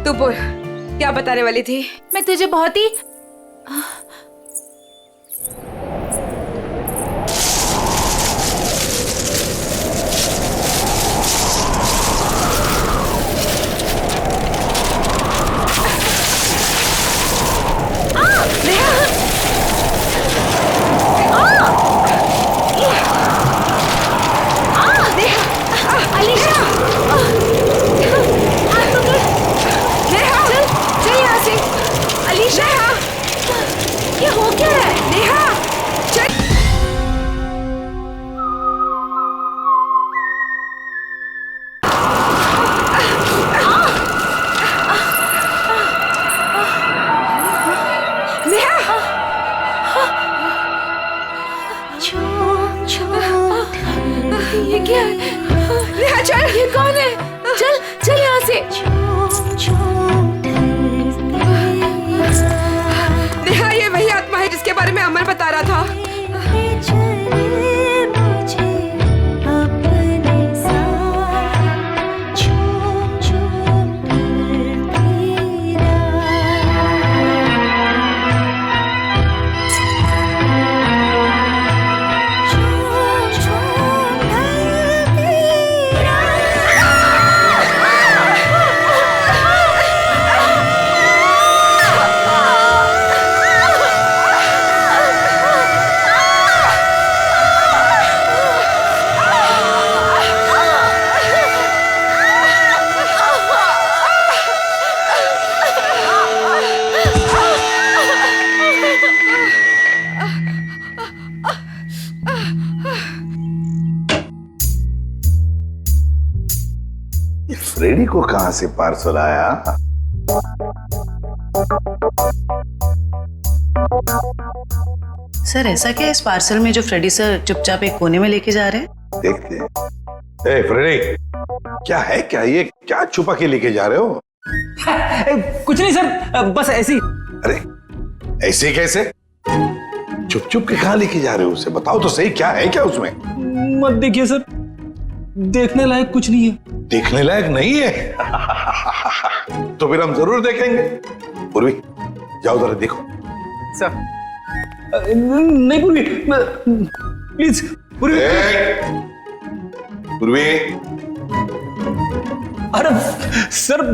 तू बोल, क्या बताने वाली थी? मैं तुझे बहुत ही ये क्या है? नेहा चल, ये कौन है? चल चल यहाँ से। नेहा ये वही आत्मा है जिसके बारे में अमर बता रहा था। फ्रेडी को कहां से पार्सल आया? सर ऐसा क्या इस पार्सल में जो फ्रेडी सर चुपचाप एक कोने में लेके जा रहे हैं? देखते हैं। ए फ्रेडी, क्या है क्या ये? क्या छुपा के लेके जा रहे हो? कुछ नहीं सर, बस ऐसी। अरे ऐसे कैसे? चुप चुप के कहां लेके जा रहे हो? उसे बताओ तो सही, क्या है क्या उसमें? मत देखिए सर, देखने लायक कुछ नहीं है। देखने लायक नहीं है? तो फिर हम जरूर देखेंगे। पूर्वी जाओ जरा देखो। सर नहीं पूर्वी, प्लीज पूर्वी। पूर्वी, अरे सर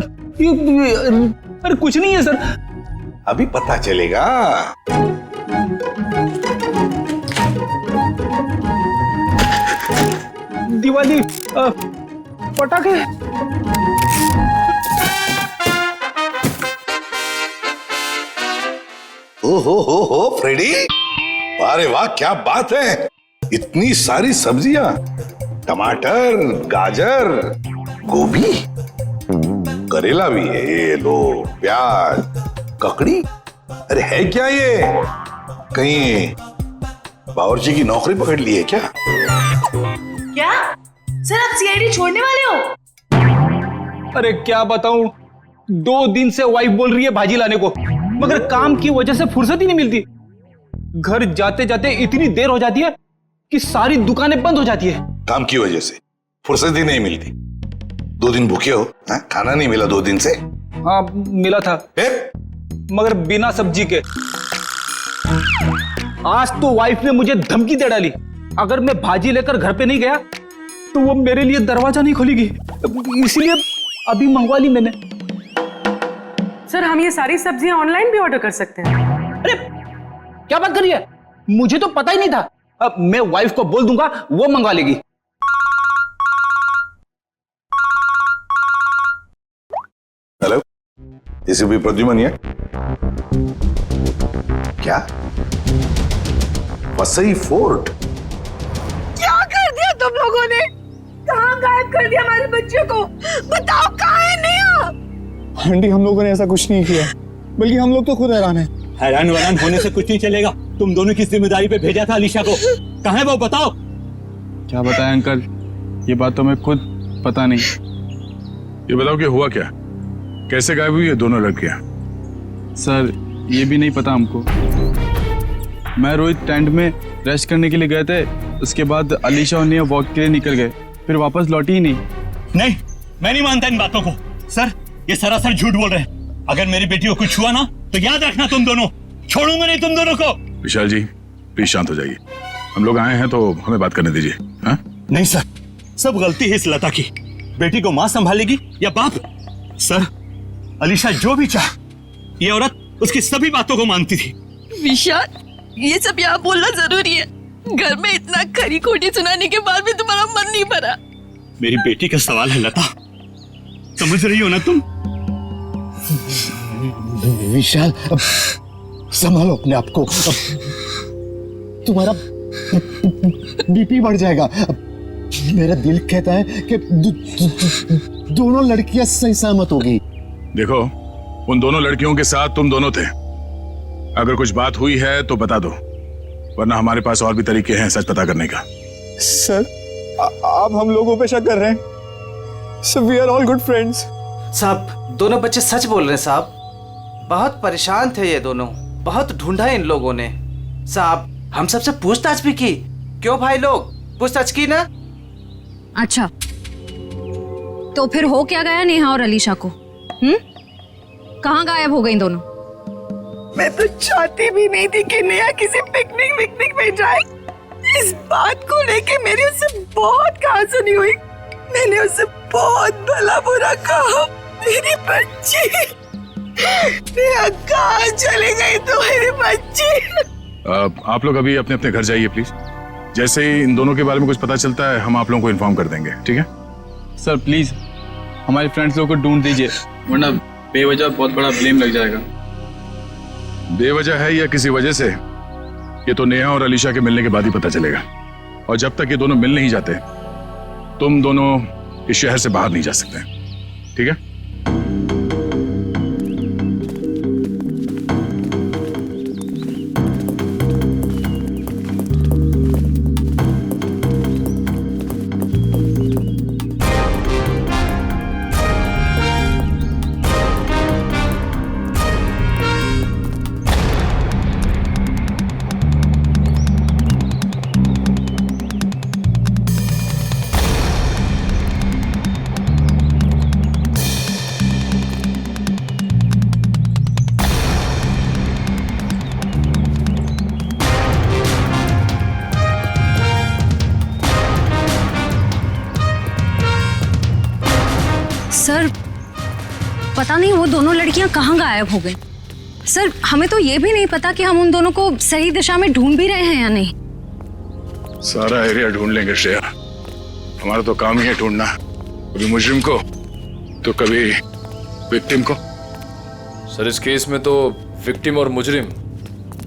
अरे कुछ नहीं है सर। अभी पता चलेगा। दिवाली पटाखे। हो फ्रेडी, अरे वाह क्या बात है! इतनी सारी सब्जियां, टमाटर, गाजर, गोभी, करेला भी है, ये लो, प्याज, ककड़ी। अरे है क्या ये? कहीं बावर्ची की नौकरी पकड़ ली है क्या? क्या सर आप सीआईडी छोड़ने वाले हो? अरे क्या बताऊं, 2 दिन से वाइफ बोल रही है भाजी लाने को, मगर काम की वजह से फुर्सत ही नहीं मिलती। घर जाते जाते इतनी देर हो जाती है कि सारी दुकानें बंद हो जाती है। काम की वजह से फुर्सत ही नहीं मिलती। 2 दिन भूखे हो? खाना नहीं मिला 2 दिन से? हाँ मिला था, मगर बिना सब्जी के। आज तो वाइफ ने मुझे धमकी दे डाली, अगर मैं भाजी लेकर घर पे नहीं गया तो वो मेरे लिए दरवाजा नहीं खोलेगी, इसलिए अभी मंगवा ली मैंने। सर हम ये सारी सब्जियां ऑनलाइन भी ऑर्डर कर सकते हैं? अरे क्या बात कर रही है, मुझे तो पता ही नहीं था। अब मैं वाइफ को बोल दूंगा, वो मंगवा लेगी। हेलो, एसीपी प्रद्युमन है क्या? वसई फोर्ट? क्या कर दिया तुम लोगों ने? कहाँ गायब कर दिया हमारे बच्चों को? बताओ कहाँ है नेहा? आंटी हम लोगों ने ऐसा कुछ नहीं किया, बल्कि हम लोग तो खुद हैरान हैं। हैरान वैरान होने से कुछ नहीं चलेगा। तुम दोनों की जिम्मेदारी पे भेजा था अलीशा को, कहाँ है वो बताओ। क्या बताएं अंकल, ये बात तो मैं खुद पता नहीं। ये बताओ कि हुआ क्या, कैसे गायब हुई ये दोनों लड़कियां? सर ये भी नहीं पता हमको। मैं रोहित टेंट में रेस्ट करने के लिए गए थे, उसके बाद अलीशा और नेहा वॉक के लिए निकल गए, फिर वापस लौटी ही नहीं। नहीं, मैं नहीं मानता इन बातों को। सर ये सरासर झूठ बोल रहे हैं। अगर मेरी बेटी को कुछ हुआ ना तो याद रखना तुम दोनों, छोड़ूंगा नहीं तुम दोनों को। विशाल जी प्लीज शांत हो जाइए, हम लोग आए हैं तो हमें बात करने दीजिए। हाँ? नहीं सर, सब गलती है इस लता की। बेटी को माँ संभालेगी या बाप? सर, अलीशा जो भी चाहे, ये औरत उसकी सभी बातों को मानती थी। विशाल, ये सब यहाँ बोलना जरूरी है? घर में इतना खरी खोटी सुनाने के बाद भी तुम्हारा मन नहीं भरा? मेरी बेटी का सवाल है लता, समझ रही हो ना तुम? विशाल, अब संभालो अपने आप को। अब तुम्हारा बीपी बढ़ जाएगा। अब मेरा दिल कहता है कि दोनों लड़कियां सही सहमत होगी। देखो, उन दोनों लड़कियों के साथ तुम दोनों थे। अगर कुछ बात हुई है तो बता दो, वरना हमारे पास और भी तरीके हैं सच पता करने का। सर आप हम लोगों पे शक कर रहे हैं? Sir we are all good friends. साहब दोनों बच्चे सच बोल रहे हैं साहब, बहुत परेशान थे ये दोनों, बहुत ढूंढा इन लोगों ने। साहब हम सबसे पूछताछ भी की। क्यों भाई लोग, पूछताछ की ना? अच्छा, तो फिर हो क्या गया नेहा और अलीशा को? कहाँ गायब हो गई दोनों? मैं तो चाहती भी नहीं थी कि नेहा किसी पिकनिक में जाए। इस बात को लेके मेरी उससे बहुत कहासुनी हुई। मैंने उससे बहुत भला बुरा कहा। मेरी बच्ची नेहा कहाँ चली गई तुम्हारी बच्ची? आप लोग अभी अपने अपने घर जाइए प्लीज। जैसे ही इन दोनों के बारे में कुछ पता चलता है हम आप लोगों को इन्फॉर्म कर देंगे, ठीक है? सर प्लीज हमारे फ्रेंड्स लोगों को ढूंढ दीजिए, वरना बेवजह बहुत बड़ा ब्लेम लग जाएगा। बेवजह है या किसी वजह से, ये तो नेहा और अलीशा के मिलने के बाद ही पता चलेगा। और जब तक ये दोनों मिल नहीं जाते तुम दोनों इस शहर से बाहर नहीं जा सकते, ठीक है? सर पता नहीं वो दोनों लड़कियां कहाँ गायब हो गई। सर हमें तो ये भी नहीं पता कि हम उन दोनों को सही दिशा में ढूंढ भी रहे हैं या नहीं। सारा एरिया ढूंढ लेंगे श्रेया, हमारा तो काम ही है ढूंढना, कभी मुजरिम को तो कभी विक्टिम को। सर इस केस में तो विक्टिम और मुजरिम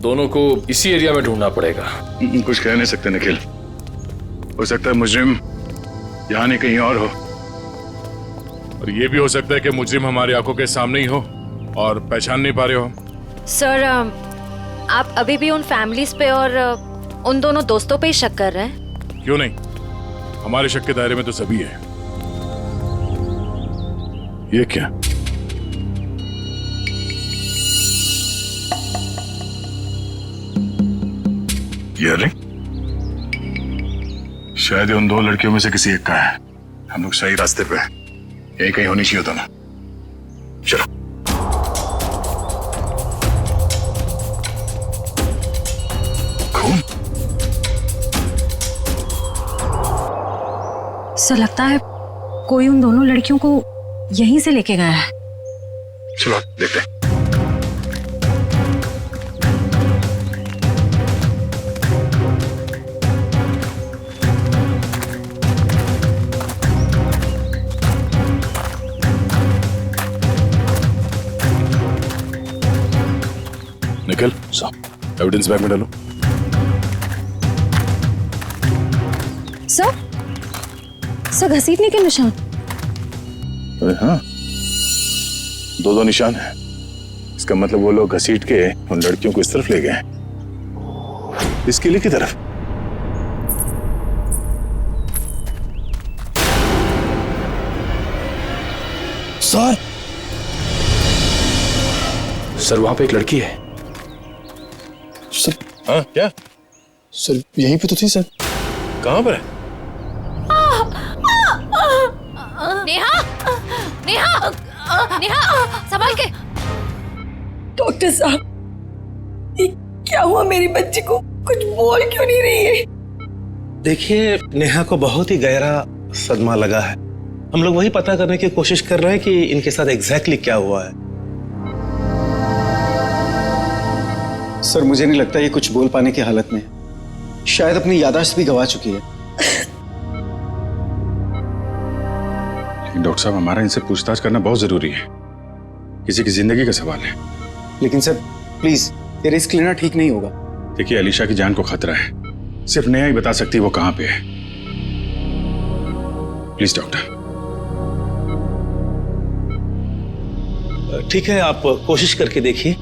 दोनों को इसी एरिया में ढूंढना पड़ेगा। कुछ कह नहीं सकते निखिल, हो सकता है मुजरिम यहाँ नहीं कहीं और हो, और ये भी हो सकता है कि मुजरिम हमारी आंखों के सामने ही हो और पहचान नहीं पा रहे हो। सर आप अभी भी उन फैमिलीज पे और उन दोनों दोस्तों पे ही शक कर रहे हैं? क्यों नहीं, हमारे शक के दायरे में तो सभी है। ये क्या? ये रिंग शायद उन दो लड़कियों में से किसी एक का है। हम लोग सही रास्ते पे हैं, यही कहीं होनी चाहिए था ना। चलो खून सर लगता है कोई उन दोनों लड़कियों को यहीं से लेके गया है। चलो देखते हैं। निकल एविडेंस बैग में डालो। सर घसीटने के निशान। अरे हाँ, दो निशान है। इसका मतलब वो लोग घसीट के उन लड़कियों को इस तरफ ले गए, इस किले की तरफ। सर वहां पे एक लड़की है। सर हाँ क्या? सर यहीं पे तो थी सर। कहां पर है? नेहा, नेहा, नेहा संभाल के। डॉक्टर साहब, ये क्या हुआ मेरी बच्ची को? कुछ बोल क्यों नहीं रही है? देखिए, नेहा को बहुत ही गहरा सदमा लगा है। हम लोग वही पता करने की कोशिश कर रहे हैं कि इनके साथ एग्जैक्टली क्या हुआ है। सर, मुझे नहीं लगता ये कुछ बोल पाने की हालत में है। शायद अपनी याददाश्त भी गंवा चुकी है। लेकिन डॉक्टर साहब, हमारा इनसे पूछताछ करना बहुत जरूरी है। किसी की जिंदगी का सवाल है। लेकिन सर प्लीज, ये रिस्क लेना ठीक नहीं होगा। देखिए, अलीशा की जान को खतरा है। सिर्फ नेहा ही बता सकती है वो कहां पे है। Please doctor. ठीक है, आप कोशिश करके देखिए,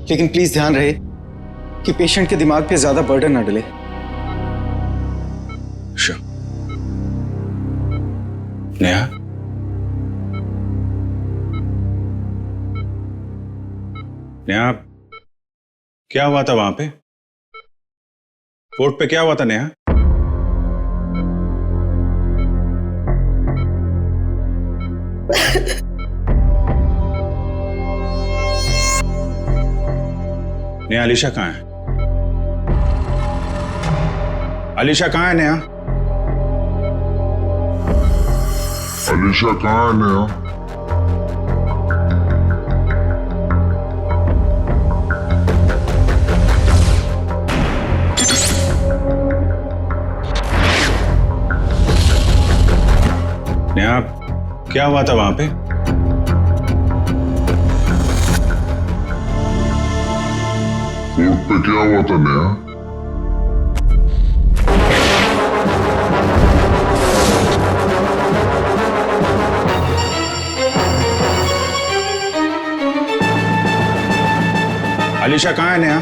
लेकिन प्लीज ध्यान रहे कि पेशेंट के दिमाग पे ज्यादा बर्डन न डले। नेहा, नेहा, क्या हुआ था वहां पे? कोर्ट पे क्या हुआ था नेहा? नेहा, अलीशा कहाँ है? अलीशा कहाँ है नेहा? अलीशा कहाँ है नेहा? नेहा, क्या हुआ था वहां पे? कोर्ट पे क्या हुआ था नेहा? अलीशा कहाँ है नेहा?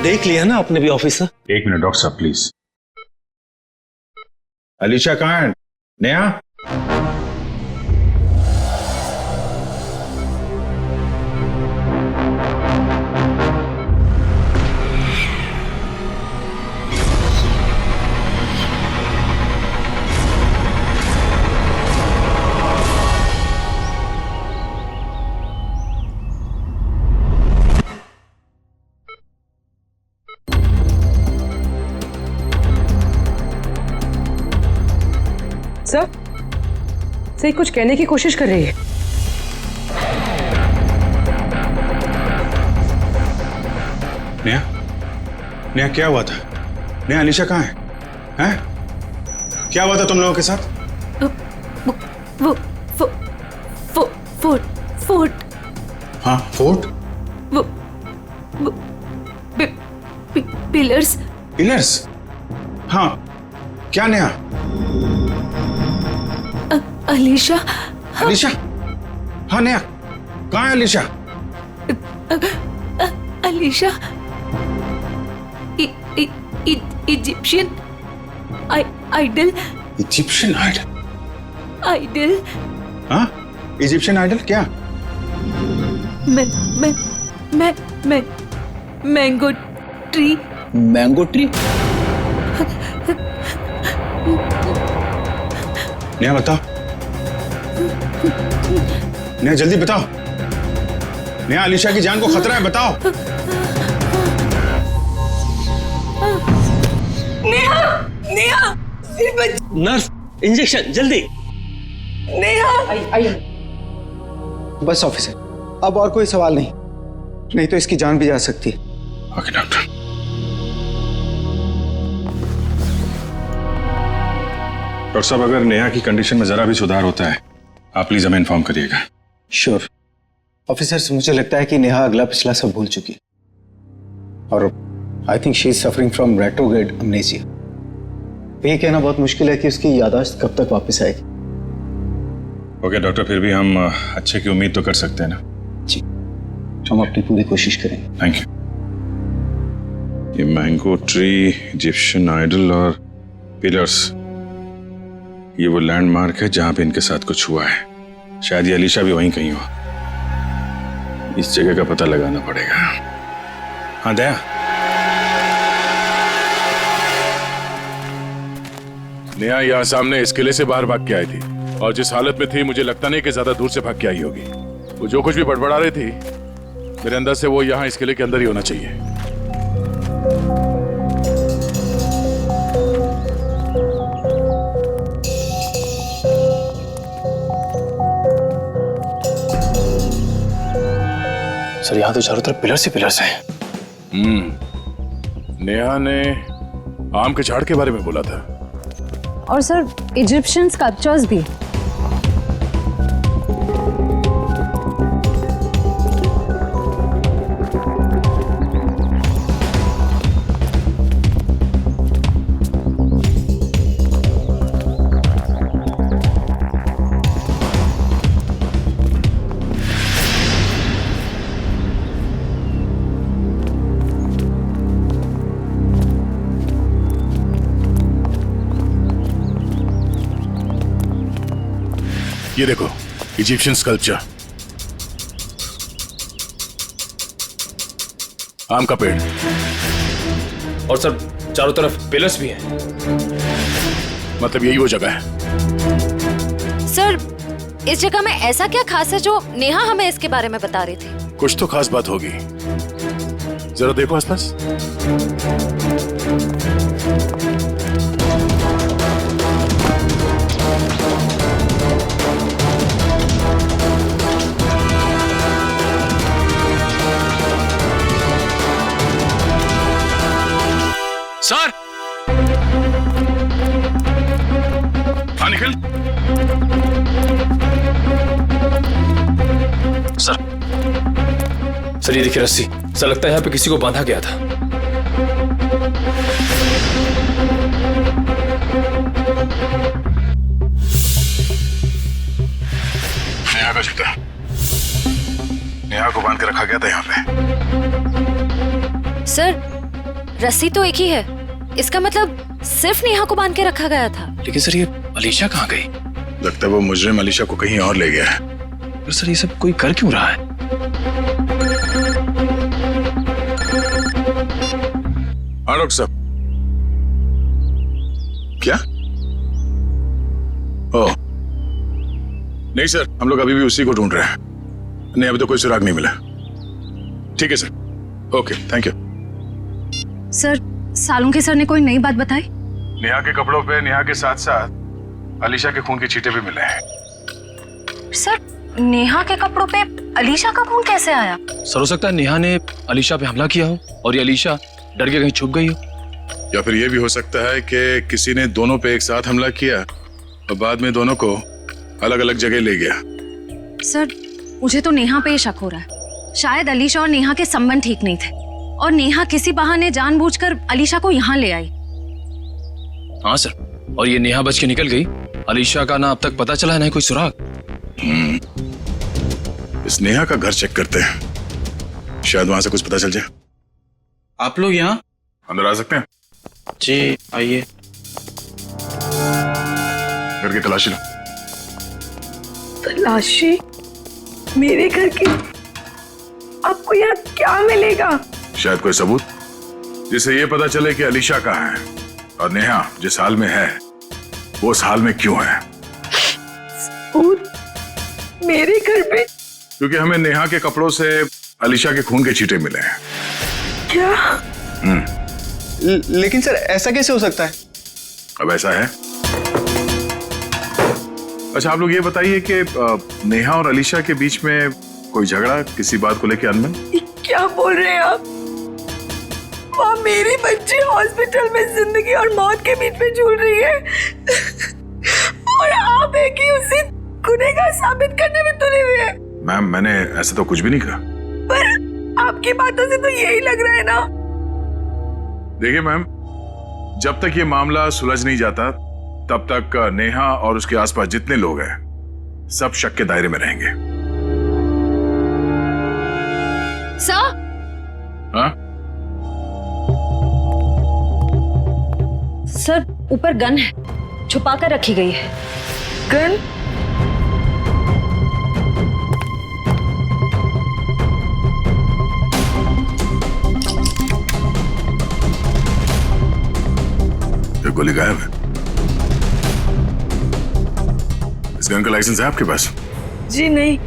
देख लिया ना आपने भी ऑफिसर? एक मिनट डॉक्टर साहब प्लीज। अलीशा कहाँ है नेहा? सही कुछ कहने की कोशिश कर रही है। नेहा, नेहा क्या हुआ था? नेहा, अलीशा कहाँ है? हैं? क्या हुआ था तुम लोगों के साथ? फोर्ट। हाँ, फोर्ट? पिलर्स। पिलर्स? हाँ, क्या नेहा? अलीशा। अलीशा? हाँ नेहा, कहाँ है Alisha? Alisha Egyptian idol. Egyptian idol? Idol? हाँ, इजिप्शियन आइडल क्या? Mango tree. Mango tree? Neha बताओ, नेहा जल्दी बताओ। नेहा, अलीशा की जान को खतरा है, बताओ। नेहा, नेहा, नर्स, इंजेक्शन जल्दी। नेहा। बस ऑफिसर, अब और कोई सवाल नहीं तो इसकी जान भी जा सकती है। Okay doctor. डॉक्टर साहब, अगर नेहा की कंडीशन में जरा भी सुधार होता है, आप प्लीज हमें इन्फॉर्म करिएगा। श्योर ऑफिसर, मुझे लगता है कि नेहा अगला पिछला सब भूल चुकी है और I think she is suffering from retrograde amnesia. ये कहना बहुत मुश्किल है कि उसकी याददाश्त कब तक वापस आएगी। ओके डॉक्टर, फिर भी हम अच्छे की उम्मीद तो कर सकते हैं ना? जी, हम अपनी पूरी कोशिश करेंगे। Thank you. ये मैंगो ट्री, इजिप्शियन आइडल और पिलर्स, ये वो लैंडमार्क है जहां पे इनके साथ कुछ हुआ है। शायद ये अलीशा भी वहीं कहीं हो। इस जगह का पता लगाना पड़ेगा। हाँ दया, नेहा यहाँ सामने इस किले से बाहर भाग के आई थी और जिस हालत में थी मुझे लगता नहीं कि ज्यादा दूर से भाग के आई होगी। वो जो कुछ भी बड़बड़ा रही थी मेरे अंदर से वो यहाँ इस किले के अंदर ही होना चाहिए। सर यहाँ तो चारों तरफ पिलर्स ही पिलर्स हैं। नेहा ने आम के झाड़ के बारे में बोला था। और सर इजिप्शियन स्कल्पचर्स भी। ये देखो, इजिप्शियन स्कल्पचर, आम का पेड़, और सर चारों तरफ पिलर्स भी हैं। मतलब यही वो जगह है। सर इस जगह में ऐसा क्या खास है जो नेहा हमें इसके बारे में बता रही थी? कुछ तो खास बात होगी, जरा देखो आसपास। सर, हाँ निखिल। सर ये देखिए रस्सी, सर लगता है यहाँ पे किसी को बांधा गया था। नेहा का जूता, नेहा को बांध के रखा गया था यहाँ पे। सर रस्सी तो एक ही है, इसका मतलब सिर्फ नेहा को बांध के रखा गया था। लेकिन सर ये अलीशा कहाँ गई? लगता है वो मुजरिम अलीशा को कहीं और ले गया है। पर सर ये सब कोई कर क्यों रहा है? हाँ डॉक्टर साहब। क्या? ओह नहीं सर, हम लोग अभी भी उसी को ढूंढ रहे हैं। नहीं अभी तो कोई सुराग नहीं मिला। ठीक है sir, okay thank you. Sir Salunke sir ने कोई नई बात बताई? नेहा के कपड़ों पे नेहा के साथ साथ अलीशा के खून के छींटे भी मिले हैं। सर नेहा के कपड़ों पे अलीशा का खून कैसे आया? सर हो सकता है नेहा ने अलीशा पे हमला किया हो और ये अलीशा डर के कहीं छुप गई हो। या फिर ये भी हो सकता है कि किसी ने दोनों पे एक साथ हमला किया और बाद में दोनों को अलग अलग जगह ले गया। सर मुझे तो नेहा पे ही शक हो रहा है। शायद अलीशा और नेहा के संबंध ठीक नहीं थे और नेहा किसी बहाने जानबूझकर अलीशा को यहाँ ले आई। हाँ सर, और ये नेहा बच के निकल गई। अलीशा का ना अब तक पता चला है ना कोई सुराग। इस नेहा का घर चेक करते हैं, शायद वहां से कुछ पता चल जाए। आप लोग यहाँ अंदर आ सकते हैं? जी आइए। घर की तलाशी लो। तलाशी? मेरे घर की? आपको यहाँ क्या मिलेगा? शायद कोई सबूत जिससे ये पता चले कि अलीशा कहाँ है और नेहा जिस हाल में है वो उस हाल में क्यों है। सबूत? मेरे घर पे? क्योंकि हमें नेहा के कपड़ों से अलीशा के खून के छींटे मिले हैं। क्या? लेकिन सर ऐसा कैसे हो सकता है? अब ऐसा है। अच्छा आप लोग ये बताइए कि नेहा और अलीशा के बीच में कोई झगड़ा किसी बात को लेकर अनबन? क्या बोल रहे हैं आप? वहाँ मेरी बच्ची हॉस्पिटल में जिंदगी और मौत के बीच में झूल रही है और आप है कि उसे गुनहगार साबित करने में तुले हुए हैं। मैम मैंने ऐसा तो कुछ भी नहीं कहा। पर आपकी बातों से तो यही लग रहा है ना। देखिए मैम, जब तक ये मामला सुलझ नहीं जाता तब तक नेहा और उसके आसपास जितने लोग हैं सब शक के दायरे में रहेंगे। सर? हाँ? सर ऊपर गन है, छुपा कर रखी गई है। गन? ये गोली गायब है। इस गन का लाइसेंस है आपके पास? जी नहीं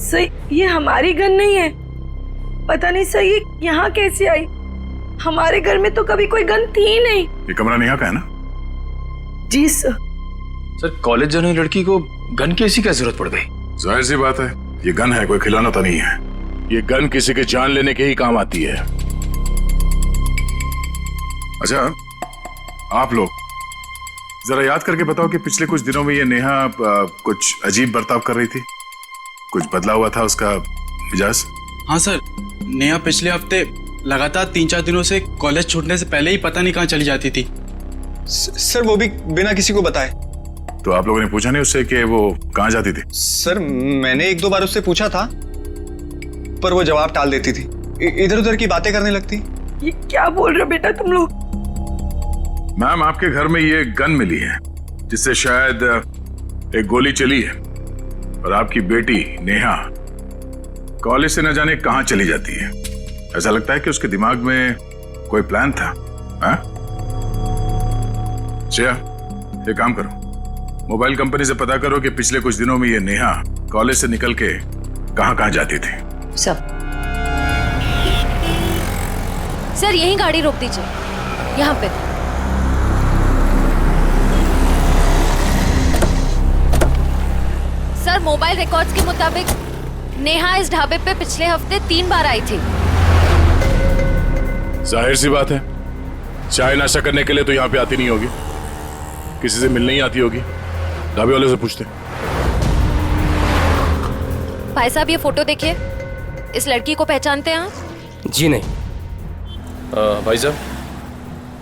सर, ये हमारी गन नहीं है। पता नहीं सर ये यहाँ कैसे आई। हमारे घर में तो कभी कोई गन थी ही नहीं। ये कमरा नेहा का है ना? जी सर। सर कॉलेज जाने वाली लड़की को गन की ऐसी क्या जरूरत पड़ गई? जाहिर सी बात है, ये गन है, कोई खिलौना तो नहीं है। ये गन किसी की जान लेने के ही काम आती है। अच्छा, आप लोग जरा याद करके बताओ कि पिछले कुछ दिनों में ये नेहा कुछ अजीब बर्ताव कर रही थी? कुछ बदला हुआ था उसका मिजाज? हाँ सर, नेहा पिछले हफ्ते लगातार 3-4 दिनों से कॉलेज छूटने से पहले ही पता नहीं कहाँ चली जाती थी। सर वो भी बिना किसी को बताए। तो आप लोगों ने पूछा नहीं उससे कि वो कहाँ जाती थी? सर मैंने 1-2 बार उससे पूछा था, पर वो जवाब टाल देती थी, इधर उधर की बातें करने लगती। ये क्या बोल रहे हो बेटा तुम लोग? मैम, आपके घर में ये गन मिली है जिससे शायद एक गोली चली है, और आपकी बेटी नेहा कॉलेज से न जाने कहां चली जाती है। ऐसा लगता है कि उसके दिमाग में कोई प्लान था। हाँ? श्रेया, ये काम करो, मोबाइल कंपनी से पता करो कि पिछले कुछ दिनों में ये नेहा कॉलेज से निकल के कहां जाती थी। सर यही गाड़ी रोक दीजिए, यहाँ पे। सर मोबाइल रिकॉर्ड्स के मुताबिक नेहा इस ढाबे पे पिछले हफ्ते 3 बार आई थी। जाहिर सी बात है, चाय नाश्ता करने के लिए तो यहाँ पे आती नहीं होगी, किसी से मिलने ही आती होगी। ढाबे वाले से पूछते। भाई साहब ये फोटो देखिए, इस लड़की को पहचानते हैं आप? जी नहीं। भाई साहब,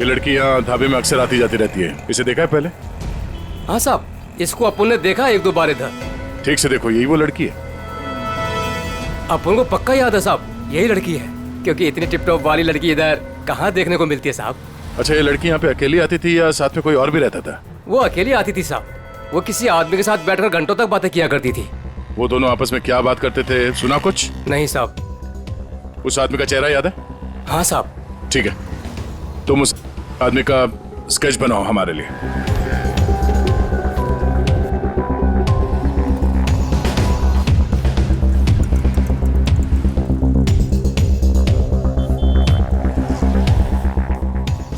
ये लड़की यहाँ ढाबे में अक्सर आती जाती रहती है, इसे देखा है पहले? हाँ साहब, इसको अपन ने देखा 1-2 बार इधर। ठीक से देखो, यही वो लड़की है। अपन को पक्का याद है साहब, यही लड़की है, क्योंकि इतनी टिप टॉप वाली लड़की इधर कहाँ देखने को मिलती है साहब। अच्छा, ये लड़की यहाँ पे अकेली आती थी या साथ में कोई और भी रहता था? वो अकेली आती थी साहब, वो किसी आदमी के साथ बैठकर घंटों तक बातें किया करती थी। वो दोनों आपस में क्या बात करते थे, सुना कुछ? नहीं साहब। उस आदमी का चेहरा याद है? हाँ साहब। ठीक है, तुम उस आदमी का स्केच बनाओ हमारे लिए।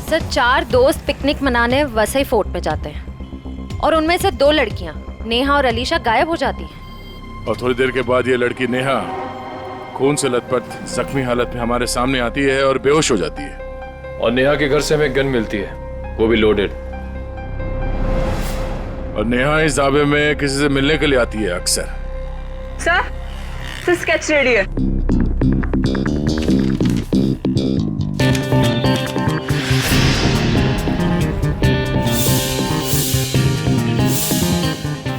सर 4 दोस्त पिकनिक मनाने वसई फोर्ट में जाते हैं, और उनमें से 2 लड़कियां नेहा और अलीशा गायब हो जाती हैं। और थोड़ी देर के बाद ये लड़की नेहा खून से लथपथ जख्मी हालत में हमारे सामने आती है और बेहोश हो जाती है। और नेहा के घर से हमें गन मिलती है, वो भी लोडेड। और नेहा इस ढाबे में किसी से मिलने के लिए आती है अक्सर। सर स्केच रेडी है।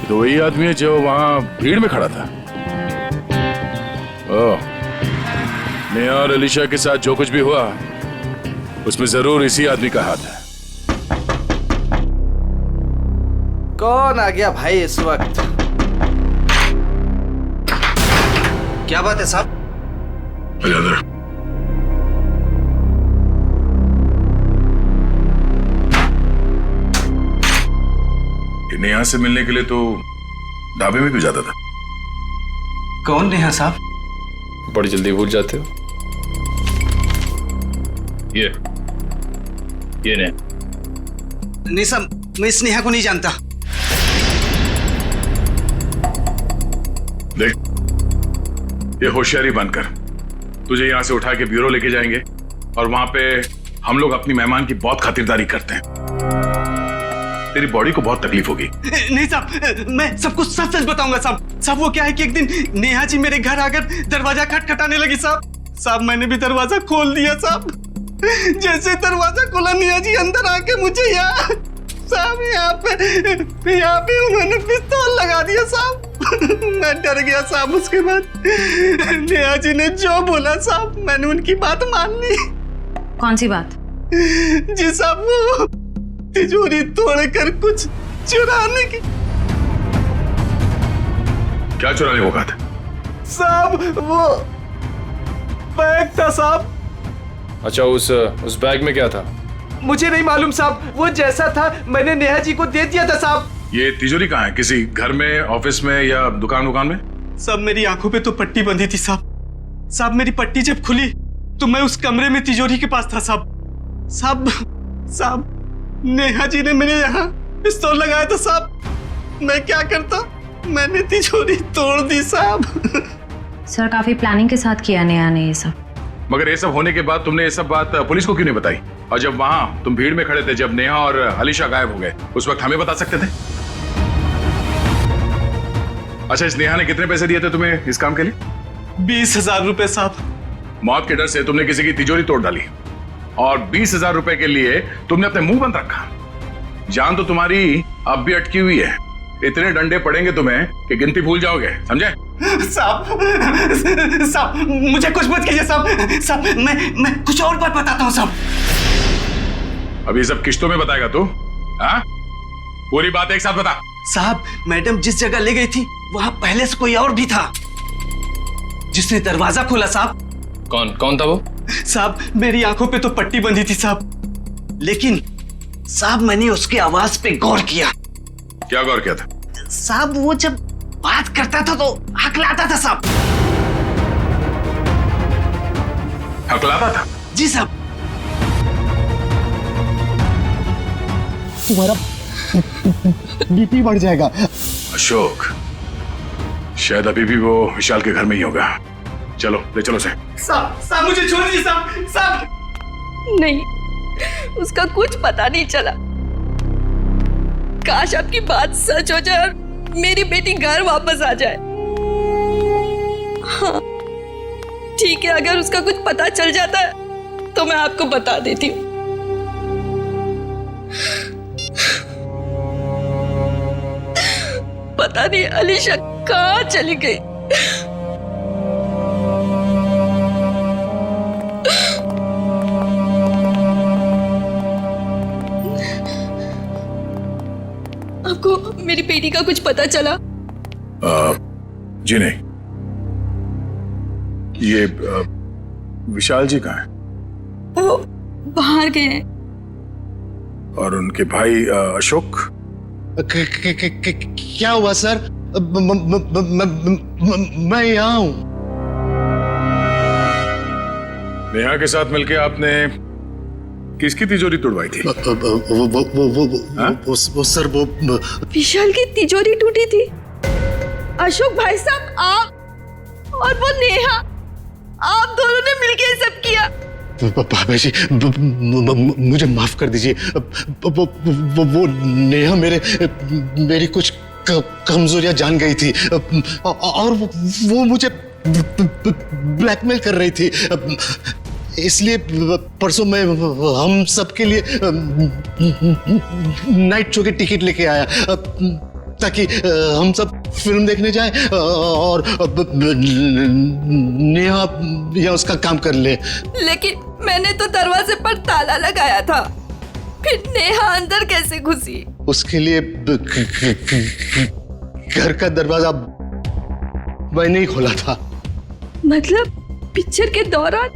तो वही आदमी है जो वहां भीड़ में खड़ा था। ओह, नेहा और अलीशा के साथ जो कुछ भी हुआ उसमें जरूर इसी आदमी का हाथ है। कौन आ गया भाई इस वक्त? क्या बात है साहब? नेहा से मिलने के लिए तो ढाबे में क्यों जाता था? कौन नेहा साहब? बड़ी जल्दी भूल जाते हो। ये नहीं साहब, मैं इस नेहा को नहीं जानता। देख, ये होशियारी बनकर तुझे यहां से उठा के ब्यूरो लेके जाएंगे, और वहां पे हम लोग अपनी मेहमान की बहुत खातिरदारी करते हैं। तेरी बॉडी को बहुत तकलीफ होगी। नहीं साहब, मैं सबको सच सच बताऊंगा साहब। साहब वो क्या है कि एक दिन नेहा जी मेरे घर आकर दरवाजा खटखटाने लगी साहब। मैंने भी दरवाजा खोल दिया साहब। जैसे दरवाजा खोला, नेहा जी अंदर आके मुझे यहाँ पे उन्होंने पिस्तौल लगा दिया साहब। मैं डर गया साहब। उसके बाद नेहा जी ने जो बोला साहब, मैंने उनकी बात मान ली। कौन सी बात? जी साहब, वो तिजोरी तोड़कर कुछ चुराने की। क्या चुराने को कहा था? साहब वो बैग था साहब। अच्छा, उस बैग में क्या था? मुझे नहीं मालूम साहब, वो जैसा था मैंने नेहा जी को दे दिया था साहब। ये तिजोरी कहाँ है? किसी घर में, ऑफिस में या दुकान में? साहब मेरी आंखों पे तो पट्टी बंधी थी साहब। साहब मेरी पट्टी जब खुली तो मैं उस कमरे में तिजोरी के पास था साहब। साहब नेहा जी ने मेरे यहाँ पिस्तौल लगाया था साहब। मैं क्या करता, मैंने तिजोरी तोड़ दी साहब। सर काफी प्लानिंग के साथ किया नेहा ने ये सब। मगर ये सब होने के बाद तुमने ये सब बात पुलिस को क्यों नहीं बताई? और जब वहां तुम भीड़ में खड़े थे, जब नेहा और अलीशा गायब हो गए, उस वक्त हमें बता सकते थे। अच्छा, इस नेहा ने कितने पैसे दिए थे तुम्हें इस काम के लिए? 20,000 रुपए साहब। मौत के डर से तुमने किसी की तिजोरी तोड़ डाली और 20,000 रुपए के लिए तुमने अपने मुंह बंद रखा। जान तो तुम्हारी अब भी अटकी हुई है। इतने डंडे पड़ेंगे तुम्हें कि गिनती भूल जाओगे, समझे? साहब मुझे कुछ मत कीजिए साहब। साहब मैं कुछ और बात बताता हूँ साहब। अभी सब किश्तों में बताएगा तू? हाँ, पूरी बात एक साथ बता। साहब मैडम जिस जगह ले गई थी वहां पहले से कोई और भी था जिसने दरवाजा खोला साहब। कौन था वो? साहब मेरी आंखों पे तो पट्टी बंधी थी साहब, लेकिन साहब मैंने उसकी आवाज पे गौर किया। क्या गौर किया था? साहब वो जब बात करता था तो हकलाता था साहब। हकलाता था? जी साहब। तुम्हारा बीपी बढ़ जाएगा। अशोक, शायद अभी भी वो विशाल के घर में ही होगा। चलो ले चलो से। साहब मुझे छोड़ दीजिए साहब। साहब नहीं, उसका कुछ पता नहीं चला। काश आपकी बात सच हो जाए और मेरी बेटी घर वापस आ जाए। हाँ ठीक है, अगर उसका कुछ पता चल जाता है तो मैं आपको बता देती हूँ। पता नहीं अलीशा कहाँ चली गई। आपको मेरी बेटी का कुछ पता चला? जी नहीं। ये विशाल जी कहाँ हैं? वो बाहर गए हैं। और उनके भाई अशोक? क्या हुआ सर? मैं यहाँ हूँ। नेहा के साथ मिलके आपने किसकी तिजोरी तोड़वाई थी? वो सर वो विशाल की तिजोरी टूटी थी। अशोक भाई साहब, आप और वो नेहा, आप दोनों ने मिलके सब किया। बाबा जी मुझे माफ कर दीजिए। वो नेहा मेरी कुछ कमजोरियां जान गई थी और वो मुझे ब्लैकमेल कर रही थी। इसलिए परसों मैं हम सबके लिए नाइट शो की टिकट लेके आया ताकि हम सब फिल्म देखने जाएं और नेहा या उसका काम कर ले। लेकिन मैंने तो दरवाजे पर ताला लगाया था, फिर नेहा अंदर कैसे घुसी? उसके लिए घर का दरवाजा मैंने ही खोला था। मतलब पिक्चर के दौरान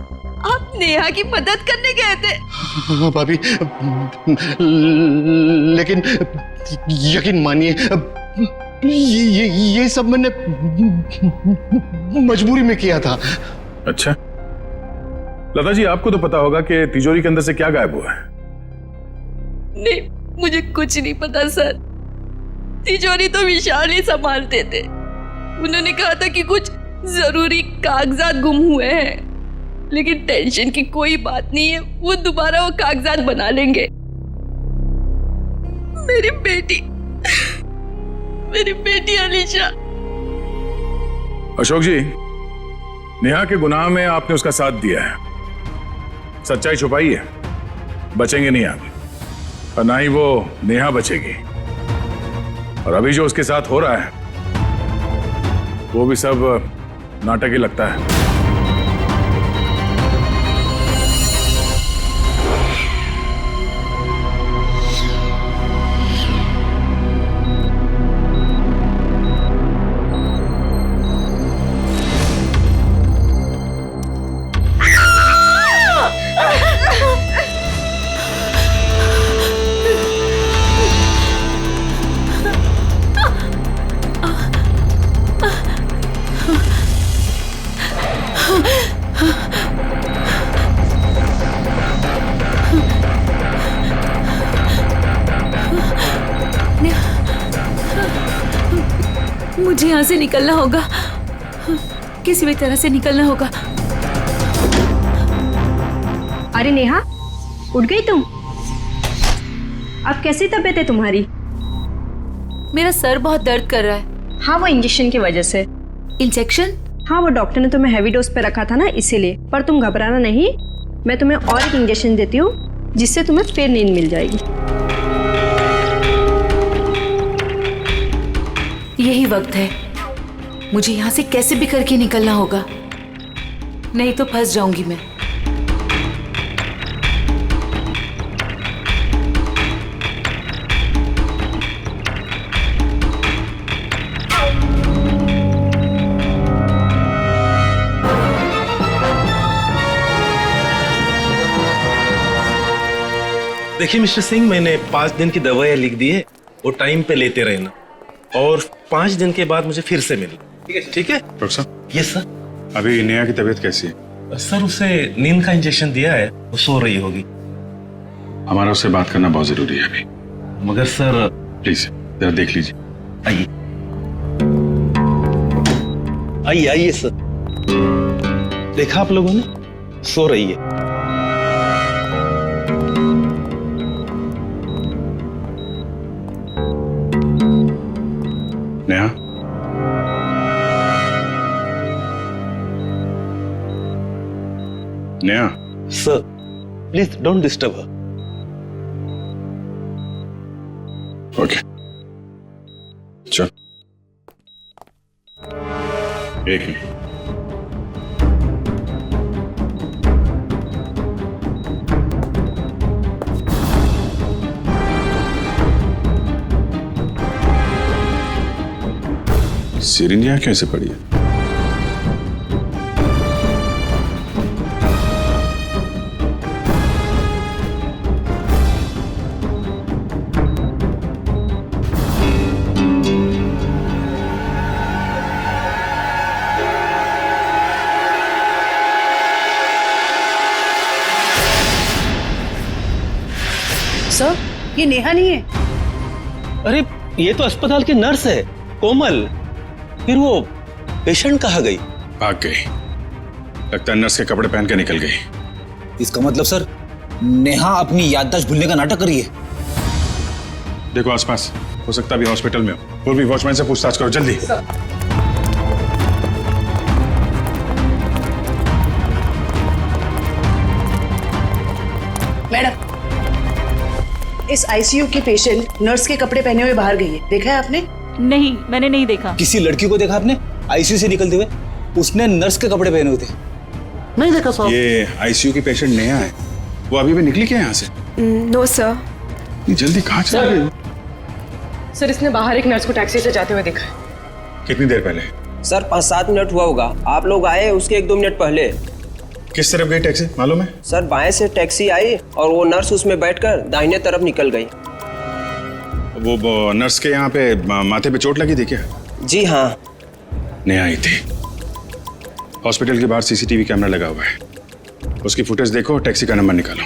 आप नेहा की मदद करने गए थे? हाँ भाभी, लेकिन यकीन मानिए ये सब मैंने मजबूरी में किया था। अच्छा लता जी, आपको तो पता होगा कि तिजोरी के अंदर से क्या गायब हुआ है? नहीं, मुझे कुछ नहीं पता सर। तिजोरी तो विशाल ही संभालते थे। उन्होंने कहा था कि कुछ जरूरी कागजात गुम हुए हैं, लेकिन टेंशन की कोई बात नहीं है, वो दोबारा वो कागजात बना लेंगे। मेरी बेटी अलीशा। अशोक जी, नेहा के गुनाह में आपने उसका साथ दिया है। सच्चाई छुपाई है, बचेंगे नहीं आप, और ना ही वो नेहा बचेगी। और अभी जो उसके साथ हो रहा है वो भी सब नाटक ही लगता है। मुझे यहाँ से निकलना होगा, किसी भी तरह से निकलना होगा। अरे नेहा, उठ गई तुम? अब कैसी तबीयत है तुम्हारी? मेरा सर बहुत दर्द कर रहा है। हाँ, वो इंजेक्शन की वजह से। इंजेक्शन? हाँ, वो डॉक्टर ने तुम्हें हैवी डोज पे रखा था ना, इसीलिए। पर तुम घबराना नहीं, मैं तुम्हें और एक इंजेक्शन देती हूँ जिससे तुम्हें फिर नींद मिल जाएगी। यही वक्त है, मुझे यहाँ से कैसे भी करके निकलना होगा, नहीं तो फंस जाऊंगी मैं। देखिए मिस्टर सिंह, मैंने 5 दिन की दवाइयाँ लिख दी है, वो टाइम पे लेते रहना और 5 दिन के बाद मुझे फिर से मिलना। ठीक है डॉक्टर साहब? Yes sir. अभी नेहा की तबीयत कैसी है? सर उसे नींद का इंजेक्शन दिया है, वो सो रही होगी। हमारा उससे बात करना बहुत जरूरी है अभी। मगर सर प्लीज जरा देख लीजिए। आइए आइए आइए सर। देखा आप लोगों ने, सो रही है। Neha, Neha. Sir please don't disturb her. Okay, चल। एक मिनट। सिरिंज यहाँ कैसे पड़ी है? सर, ये नेहा नहीं है। अरे ये तो अस्पताल की नर्स है, कोमल। फिर वो पेशेंट कहाँ गई? भाग गई। लगता है नर्स के कपड़े पहन के निकल गई। इसका मतलब सर, नेहा अपनी याददाश्त भूलने का नाटक कर रही है। देखो आसपास, हो सकता है अभी हॉस्पिटल में हो। पूर्वी वॉचमैन से पूछताछ करो जल्दी। मैडम, इस आईसीयू की पेशेंट नर्स के कपड़े पहने हुए बाहर गई है, देखा है आपने? नहीं, मैंने नहीं देखा। किसी लड़की को देखा आपने आईसीयू से निकलते हुए? उसने नर्स के कपड़े पहने हुए थे। नहीं देखा साहब। ये आईसीयू की पेशेंट नेहा है, वो अभी भी निकली क्या यहाँ से? No sir. जल्दी कहाँ चला गई? सर, इसने बाहर एक नर्स को टैक्सी से जाते हुए देखा है। कितनी देर पहले? सर 5-7 मिनट हुआ होगा। आप लोग आए उसके 1-2 मिनट पहले। किस तरफ गई टैक्सी मालूम है? सर बाएं से टैक्सी आई और वो नर्स उसमें बैठकर दाहिने तरफ निकल गई। वो नर्स के यहाँ पे माथे पे चोट लगी थी क्या? जी हाँ। नेहा आई थी। हॉस्पिटल के बाहर सीसीटीवी कैमरा लगा हुआ है, उसकी फुटेज देखो, टैक्सी का नंबर निकालो।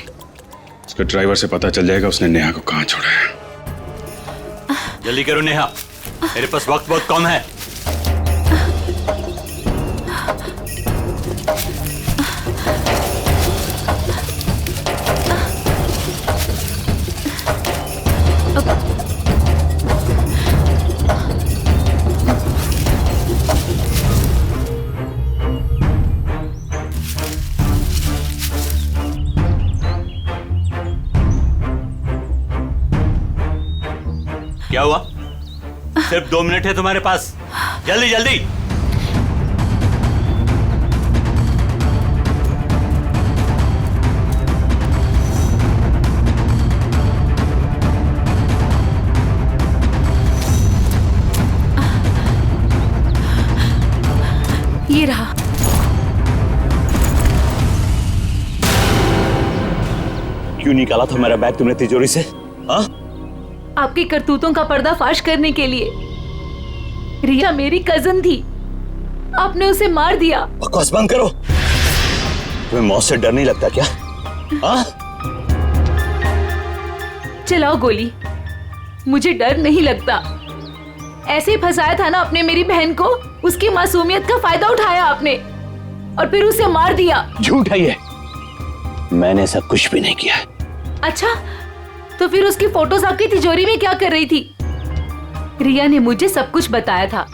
उसके ड्राइवर से पता चल जाएगा उसने नेहा को कहाँ छोड़ा है। जल्दी करो नेहा, मेरे पास वक्त बहुत कम है। क्या हुआ? सिर्फ 2 मिनट है तुम्हारे पास, जल्दी जल्दी। ये रहा। क्यों निकाला था मेरा बैग तुमने तिजोरी से? हाँ? आपकी करतूतों का पर्दाफाश करने के लिए। रिया मेरी कजन थी, आपने उसे मार दिया। बकवास बंद करो। तुम्हें मौत से डर नहीं लगता क्या? हाँ? चलाओ गोली, मुझे डर नहीं लगता। ऐसे ही फंसाया था ना आपने मेरी बहन को, उसकी मासूमियत का फायदा उठाया आपने और फिर उसे मार दिया। झूठ है ये, मैंने ऐसा कुछ भी नहीं किया। अच्छा, तो फिर उसकी फोटोज आपकी तिजोरी में क्या कर रही थी? रिया ने मुझे सब कुछ बताया था।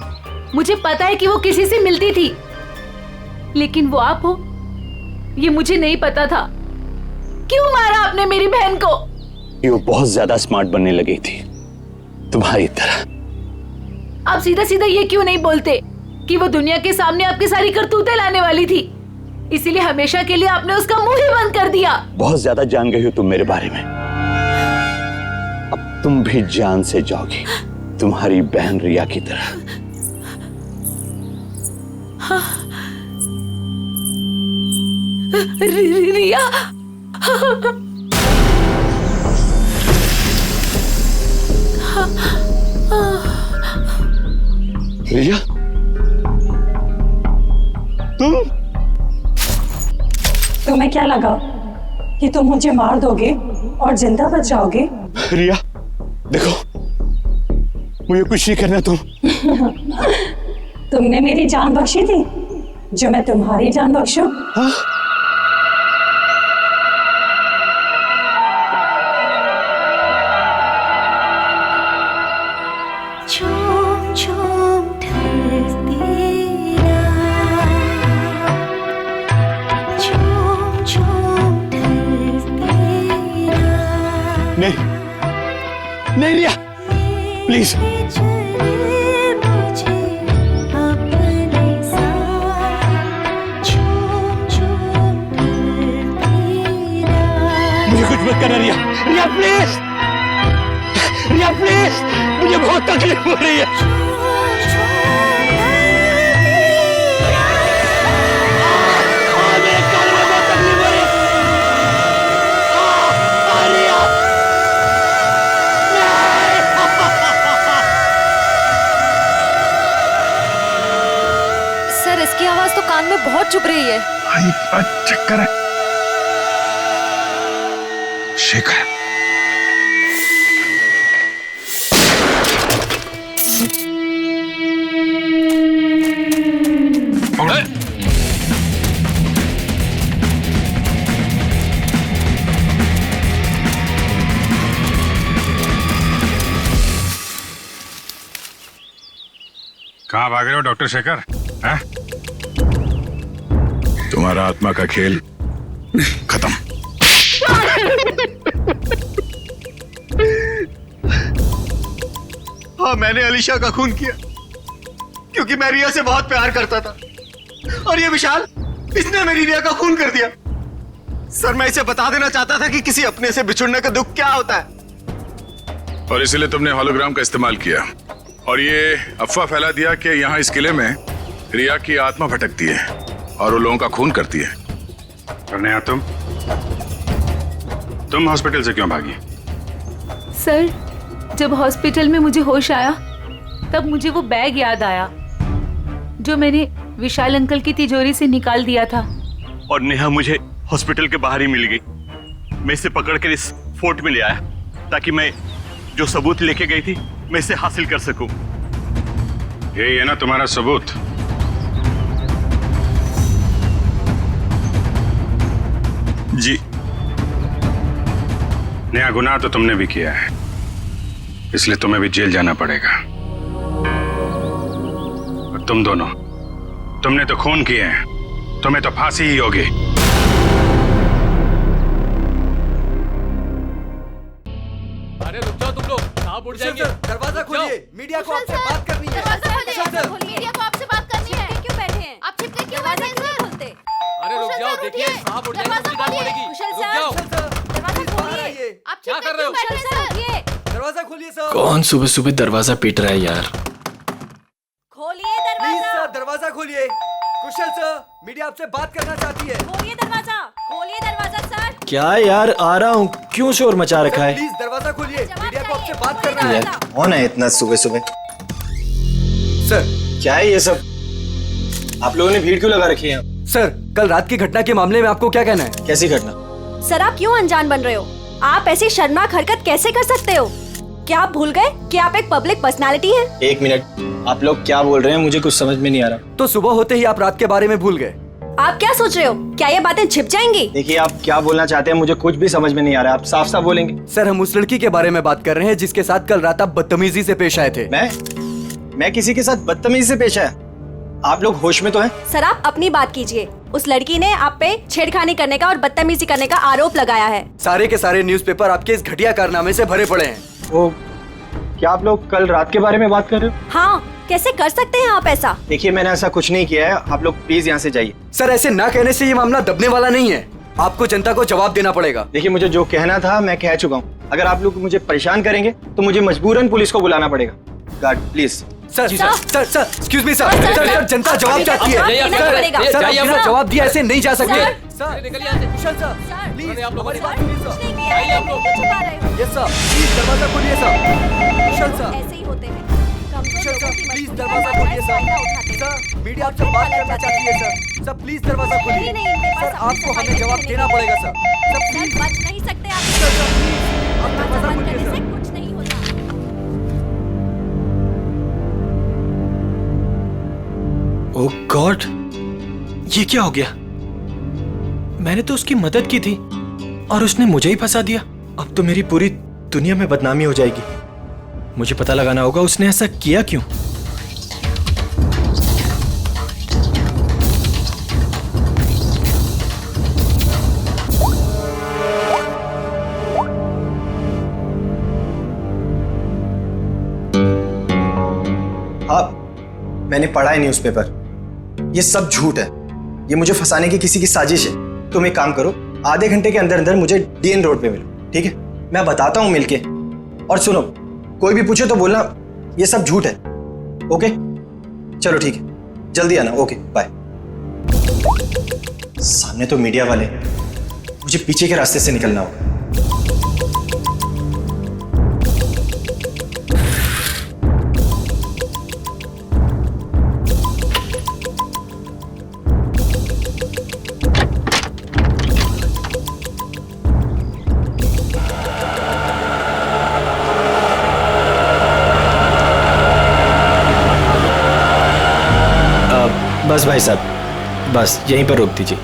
मुझे पता है कि वो किसी से मिलती थी, लेकिन वो आप हो ये मुझे नहीं पता था। क्यों मारा आपने मेरी बहन को? वो बहुत ज्यादा स्मार्ट बनने लगी थी तुम्हारी तरह। आप सीधा सीधा ये क्यों नहीं बोलते कि वो दुनिया के सामने आपकी सारी करतूतें लाने वाली थी, इसीलिए हमेशा के लिए आपने उसका मुंह ही बंद कर दिया। बहुत ज्यादा जान गई हो तुम मेरे बारे में, अब तुम भी जान से जाओगी तुम्हारी बहन रिया की तरह। रिया रिया, तुम्हें क्या लगा कि तुम मुझे मार दोगे और जिंदा बच जाओगे? रिया देखो, मुझे कुछ नहीं करना। तुमने मेरी जान बख्शी थी, जो मैं तुम्हारी जान बख्शूं? नहीं रिया, प्लीज। मुझे कुछ मत करना रिया, रिया प्लीज, रिया प्लीज, मुझे बहुत तकलीफ हो रही है। इसकी आवाज तो कान में बहुत चुभ रही है। चक्कर है। शेखर, कहाँ भाग रहे हो डॉक्टर शेखर? है? तुम्हारा आत्मा का खेल खत्म। हाँ, मैंने अलीशा का खून किया क्योंकि मैं रिया से बहुत प्यार करता था, और ये विशाल, इसने मेरी रिया का खून कर दिया। सर, मैं इसे बता देना चाहता था कि किसी अपने से बिछुड़ने का दुख क्या होता है। और इसीलिए तुमने होलोग्राम का इस्तेमाल किया और ये अफवाह फैला दिया कि यहाँ इस किले में रिया की आत्मा भटकती है और वो लोगों का खून करती है। और नेहा, तुम हॉस्पिटल से क्यों भागी? सर, जब हॉस्पिटल में मुझे होश आया तब मुझे वो बैग याद आया जो मैंने विशाल अंकल की तिजोरी से निकाल दिया था। और नेहा मुझे हॉस्पिटल के बाहर ही मिल गई। मैं इसे पकड़कर इस फोर्ट में ले आया ताकि मैं जो सबूत लेके गई थी मैं इसे हासिल कर सकूं। यही है ना तुम्हारा सबूत? जी। नया गुनाह तो तुमने भी किया है, इसलिए तुम्हें भी जेल जाना पड़ेगा। और तुम दोनों, तुमने तो खून किए हैं, तुम्हें तो फांसी ही होगी। अरे रुक जाओ तुम लोग, कहाँ उड़ जाएंगे? दरवाजा खोलिए, मीडिया को आपसे बात करनी है। दरवाजा खोलिए, मीडिया को आपसे बात करनी है। क्यों बैठे हैं आप? छिपके क्यों बैठे हैं सर? खोलते। अरे रुक जाओ, देखिए सांप उड़ जाएंगे, मुझे डांट पड़ेगी। रुक जाओ। दरवाजा खोलिए। आप क्या कर रहे हो? दरवाजा खोलिए सर। कौन सुबह सुबह दरवाजा पीट रहा है यार? खोलिए दरवाजा। सर, दरवाजा खोलिए। कुशल सर, मीडिया आपसे बात करना चाहती है। खोलिए दरवाजा, खोलिए दरवाजा सर। क्या यार, आ रहा हूँ, क्यों शोर मचा रखा है? प्लीज दरवाजा खोलिए, मीडिया को आपसे बात करना है। कौन है इतना सुबह सुबह? सर, क्या है ये सब? आप लोगों ने भीड़ क्यों लगा रखी है? सर, कल रात की घटना के मामले में आपको क्या कहना है? कैसी घटना? सर, आप क्यों अनजान बन रहे हो? आप ऐसी शर्मनाक हरकत कैसे कर सकते हो? क्या आप भूल गए कि आप एक पब्लिक पर्सनालिटी हैं? एक मिनट, आप लोग क्या बोल रहे हैं? मुझे कुछ समझ में नहीं आ रहा। तो सुबह होते ही आप रात के बारे में भूल गए। आप क्या सोच रहे हो? क्या ये बातें छिप जाएंगी? देखिए, आप क्या बोलना चाहते हैं मुझे कुछ भी समझ में नहीं आ रहा। आप साफ साफ बोलेंगे। सर, हम उस लड़की के बारे में बात कर रहे हैं जिसके साथ कल रात आप बदतमीजी से पेश आए थे। मैं किसी के साथ बदतमीजी से पेश आया? आप लोग होश में तो हैं? सर, आप अपनी बात कीजिए। उस लड़की ने आप पे छेड़खानी करने का और बदतमीजी करने का आरोप लगाया है। सारे के सारे न्यूज़पेपर आपके इस घटिया कारनामे से भरे पड़े हैं। वो क्या आप लोग कल रात के बारे में बात कर रहे हो? हाँ, कैसे कर सकते हैं आप ऐसा? देखिए, मैंने ऐसा कुछ नहीं किया है। आप लोग प्लीज यहाँ से जाइए। सर, ऐसे ना कहने से ये मामला दबने वाला नहीं है। आपको जनता को जवाब देना पड़ेगा। देखिए, मुझे जो कहना था मैं कह चुका हूँ। अगर आप लोग मुझे परेशान करेंगे तो मुझे मजबूरन पुलिस को बुलाना पड़ेगा। Guard please. Sir, excuse me sir, sir, जनता जवाब चाहती है। सर, आपने जवाब दिया, ऐसे नहीं जा सकते। सर, निकलिए यहाँ से। कुशल सर, प्लीज आप लोग हमारी बात सुनिए सर। आइए आप लोग। यस सर, प्लीज दरवाजा खोलिए सर। कुशल सर, ऐसे ही होते हैं। कुशल सर, प्लीज दरवाजा खोलिए सर। सर, मीडिया आपसे बात करना चाहती है सर। सर, प्लीज दरवाजा खोलिए। सर, आपको हमें जवाब देना पड़ेगा सर। सर, प्लीज बच नहीं सकते आप। सर, प्लीज आप दरवाजा खोलिए सर। कुछ नहीं होता। ओह गॉड, ये क्या हो गया? मैंने तो उसकी मदद की थी और उसने मुझे ही फंसा दिया। अब तो मेरी पूरी दुनिया में बदनामी हो जाएगी। मुझे पता लगाना होगा उसने ऐसा किया क्यों। हाँ, मैंने पढ़ा है न्यूज़पेपर। ये सब झूठ है। ये मुझे फंसाने की किसी की साजिश है। तुम एक काम करो, आधे घंटे के अंदर अंदर मुझे डीएन रोड पे मिलो, ठीक है? मैं बताता हूँ मिलके। और सुनो, कोई भी पूछे तो बोलना ये सब झूठ है। ओके, चलो ठीक है, जल्दी आना। Okay, bye. सामने तो मीडिया वाले, मुझे पीछे के रास्ते से निकलना होगा। बस भाई साहब, बस यहीं पर रोक दीजिए।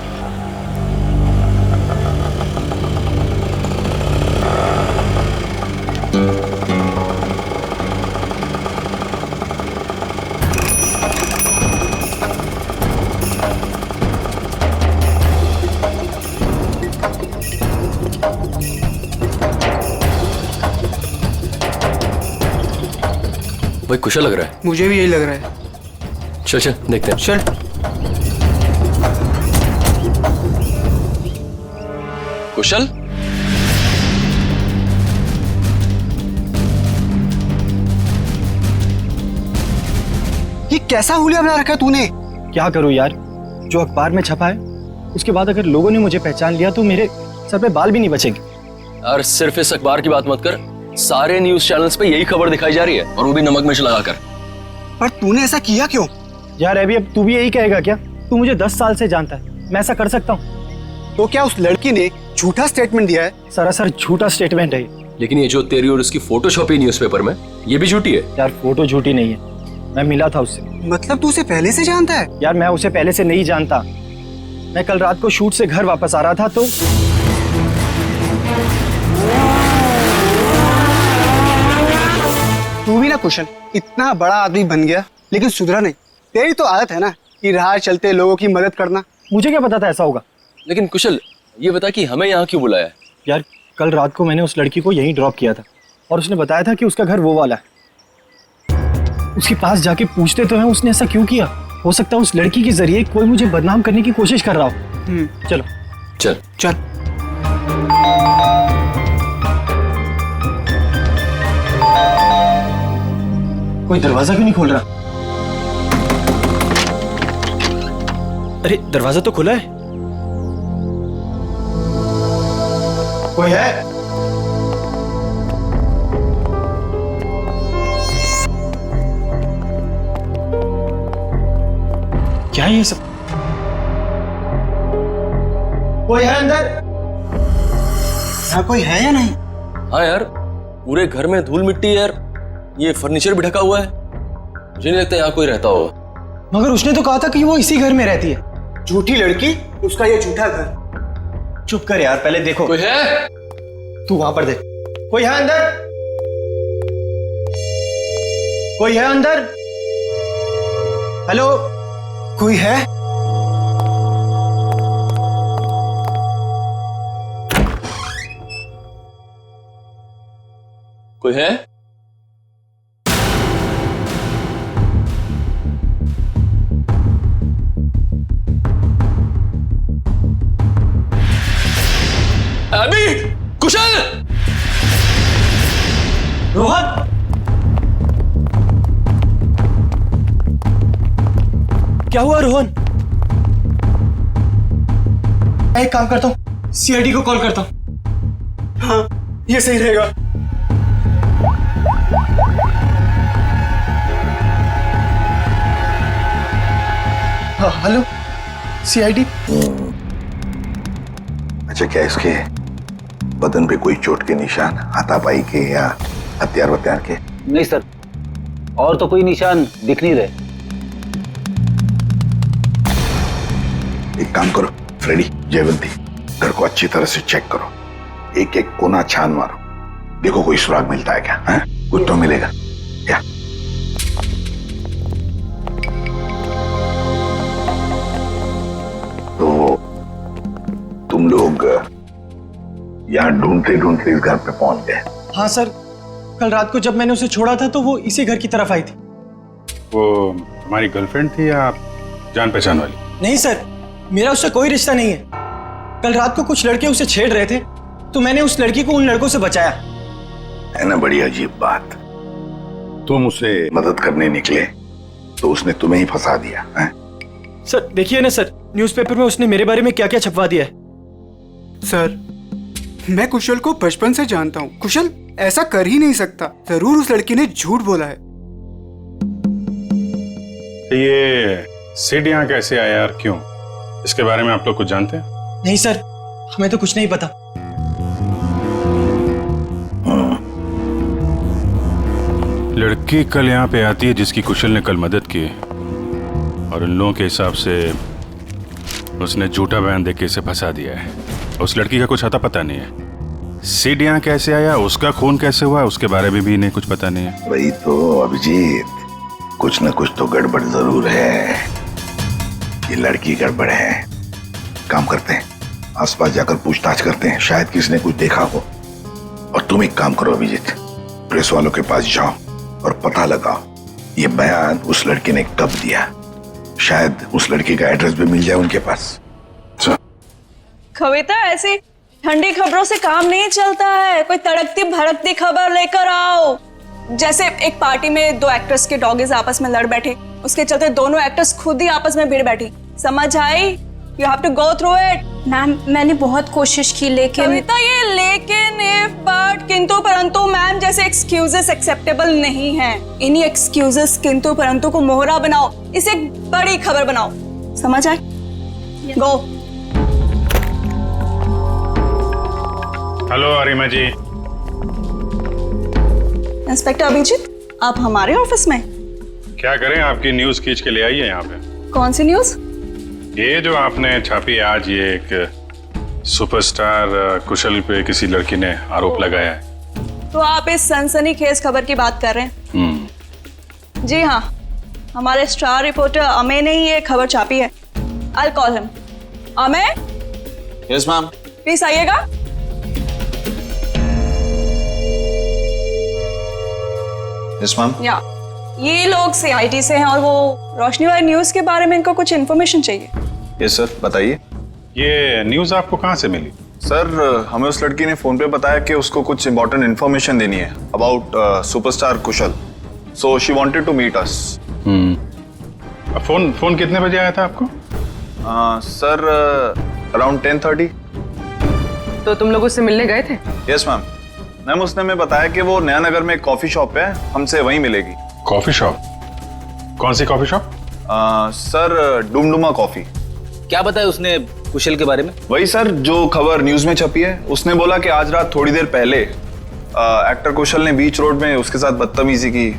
भाई कुशल लग रहा है। मुझे भी यही लग रहा है। चल चल देखते हैं। चल। कुशल, ये कैसा हुलिया बना रखा है तूने? क्या करूं यार, जो अखबार में छपा है उसके बाद अगर लोगों ने मुझे पहचान लिया तो मेरे सर पे बाल भी नहीं बचेंगे। यार सिर्फ इस अखबार की बात मत कर, सारे न्यूज चैनल्स पे यही खबर दिखाई जा रही है, और वो भी नमक मिर्च लगाकर। पर तूने ऐसा किया क्यों? यार अभी अब तू भी यही कहेगा क्या? तू मुझे 10 साल से जानता है, मैं ऐसा कर सकता हूँ? तो क्या उस लड़की ने झूठा स्टेटमेंट दिया है? सरासर झूठा स्टेटमेंट है। लेकिन ये जो तेरी और उसकी फोटो छपी न्यूज़पेपर में, ये भी झूठी है। यार फोटो झूठी नहीं है, मैं मिला था उससे। मतलब तू उसे पहले से जानता है? यार मैं उसे पहले से नहीं जानता। मैं कल रात को शूट से घर वापस आ रहा था तो तू भी ना कुशल, इतना बड़ा आदमी बन गया लेकिन सुधरा नहीं। तेरी तो आदत है ना कि राह चलते लोगों की मदद करना। मुझे क्या पता था ऐसा होगा? लेकिन कुशल ये बता कि हमें यहाँ क्यों बुलाया? यार कल रात को मैंने उस लड़की को यहीं ड्रॉप किया था और उसने बताया था कि उसका घर वो वाला है। उसके पास जाके पूछते तो हैं उसने ऐसा क्यों किया। हो सकता है उस लड़की के जरिए कोई मुझे बदनाम करने की कोशिश कर रहा हो। चलो चल चल। कोई दरवाजा क्यों नहीं खोल रहा? अरे दरवाजा तो खुला है। कोई है? क्या है ये सब? कोई है अंदर? यहाँ कोई है या नहीं? हाँ यार, पूरे घर में धूल मिट्टी यार, ये फर्नीचर भी ढका हुआ है, मुझे नहीं लगता यहाँ कोई रहता होगा। मगर उसने तो कहा था कि वो इसी घर में रहती है। झूठी लड़की, उसका ये झूठा घर। चुप कर यार, पहले देखो। कोई है? तू वहां पर देख। कोई है अंदर? कोई है अंदर? हेलो, कोई है? कोई है? अभी कुशल, रोहन, क्या हुआ रोहन? मैं एक काम करता हूँ, सीआईडी को कॉल करता हूँ। हाँ, ये सही रहेगा। हाँ, हेलो, सीआईडी। अच्छा, क्या इसके बदन पे कोई चोट के निशान, हाथापाई के या हथियार वत्यार के? नहीं सर, और तो कोई निशान दिख नहीं रहे। एक काम करो फ्रेडी, जयवंती, घर को अच्छी तरह से चेक करो, एक एक कोना छान मारो, देखो कोई सुराग मिलता है क्या? है? कुछ तो मिलेगा क्या? तो तुम लोग यहाँ ढूंढते ढूंढते इस घर पे पहुंच गए? हाँ सर, कल रात को जब मैंने उसे छोड़ा था तो वो इसी घर की तरफ आई थी। वो तुम्हारी गर्लफ्रेंड थी या जान पहचान वाली? नहीं सर, मेरा उससे कोई रिश्ता नहीं है। कल रात को कुछ लड़के उसे छेड़ रहे थे तो मैंने उस लड़की को उन लड़कों से बचाया। है ना बड़ी अजीब बात, तुम उसे मदद करने निकले तो उसने तुम्हें ही फंसा दिया है? सर देखिए ना सर, न्यूज़पेपर में उसने मेरे बारे में क्या क्या छपवा दिया है। सर, मैं कुशल को बचपन से जानता हूँ। कुशल ऐसा कर ही नहीं सकता। जरूर उस लड़की ने झूठ बोला है। ये सिड यहाँ कैसे आया और क्यों, इसके बारे में आप लोग कुछ जानते हैं? नहीं सर, हमें तो कुछ नहीं पता। लड़की कल यहाँ पे आती है जिसकी कुशल ने कल मदद की, और इन लोगों के हिसाब से उसने झूठा बयान देके इसे फंसा दिया है। उस लड़की का कुछ अता पता नहीं है। सिड यहाँ कैसे आया, उसका खून कैसे हुआ, उसके बारे में भी इन्हें कुछ पता नहीं है। वही तो अभिजीत, कुछ न कुछ तो गड़बड़ जरूर है। ये लड़की गड़बड़ है। काम करते हैं, आसपास जाकर पूछताछ करते हैं, शायद किसी ने कुछ देखा हो। और तुम एक काम करो अभिजीत, प्रेस वालों के पास जाओ और पता लगाओ ये बयान उस लड़की ने कब दिया। शायद उस लड़की का एड्रेस भी मिल जाए उनके पास। कविता, ऐसी ठंडी खबरों से काम नहीं चलता है। कोई तड़कती भड़कती खबर लेकर आओ। जैसे एक पार्टी में दो एक्ट्रेस के डॉगीज आपस में लड़ बैठे, उसके चलते दोनों एक्ट्रेस खुद ही आपस में भिड़ बैठी। समझ आई? You have to go through it. Ma'am, मैंने बहुत कोशिश की लेकिन कविता, ये लेकिन, इफ, बट, किंतु परंतु मैम जैसे एक्सक्यूजेस एक्सेप्टेबल नहीं है। इन्हीं एक्सक्यूजेस किंतु परंतु को मोहरा बनाओ, इसे एक बड़ी खबर बनाओ। समझ आई? गो। हेलो अरिमा जी। इंस्पेक्टर अभिजीत, आप हमारे ऑफिस में? क्या करें, आपकी न्यूज खींच के ले आई है यहाँ पे। कौन सी न्यूज? ये जो आपने छापी है आज, ये एक सुपरस्टार कुशल पे किसी लड़की ने आरोप लगाया है। तो आप इस सनसनीखेज खबर की बात कर रहे हैं? जी हाँ, हमारे स्टार रिपोर्टर अमेय ने ही ये खबर छापी है। I'll call him. Ameya? Yes ma'am. Please आइएगा। Yes ma'am. या ये लोग सीआईडी से हैं और वो रोशनी वाली न्यूज के बारे में इनको कुछ इन्फॉर्मेशन चाहिए। यस सर, बताइए। ये न्यूज आपको कहाँ से मिली? सर, हमें उस लड़की ने फोन पे बताया कि उसको कुछ इंपॉर्टेंट इन्फॉर्मेशन देनी है about superstar Kushal, so she wanted to meet us. Phone कितने बजे आया था आपको? Sir, around 10:30। तो तुम लोग उससे मिलने गए थे? Yes ma'am. मैम, उसने हमें बताया कि वो नया नगर में एक कॉफी शॉप है, हमसे वहीं मिलेगी। Coffee shop? कौन सी coffee shop? Sir, Dumduma coffee. क्या बताया उसने कुशल के बारे में? वही सर, जो खबर न्यूज में छपी है। उसने बोला कि आज रात थोड़ी देर पहले एक्टर कुशल ने बीच रोड में उसके साथ बदतमीजी की,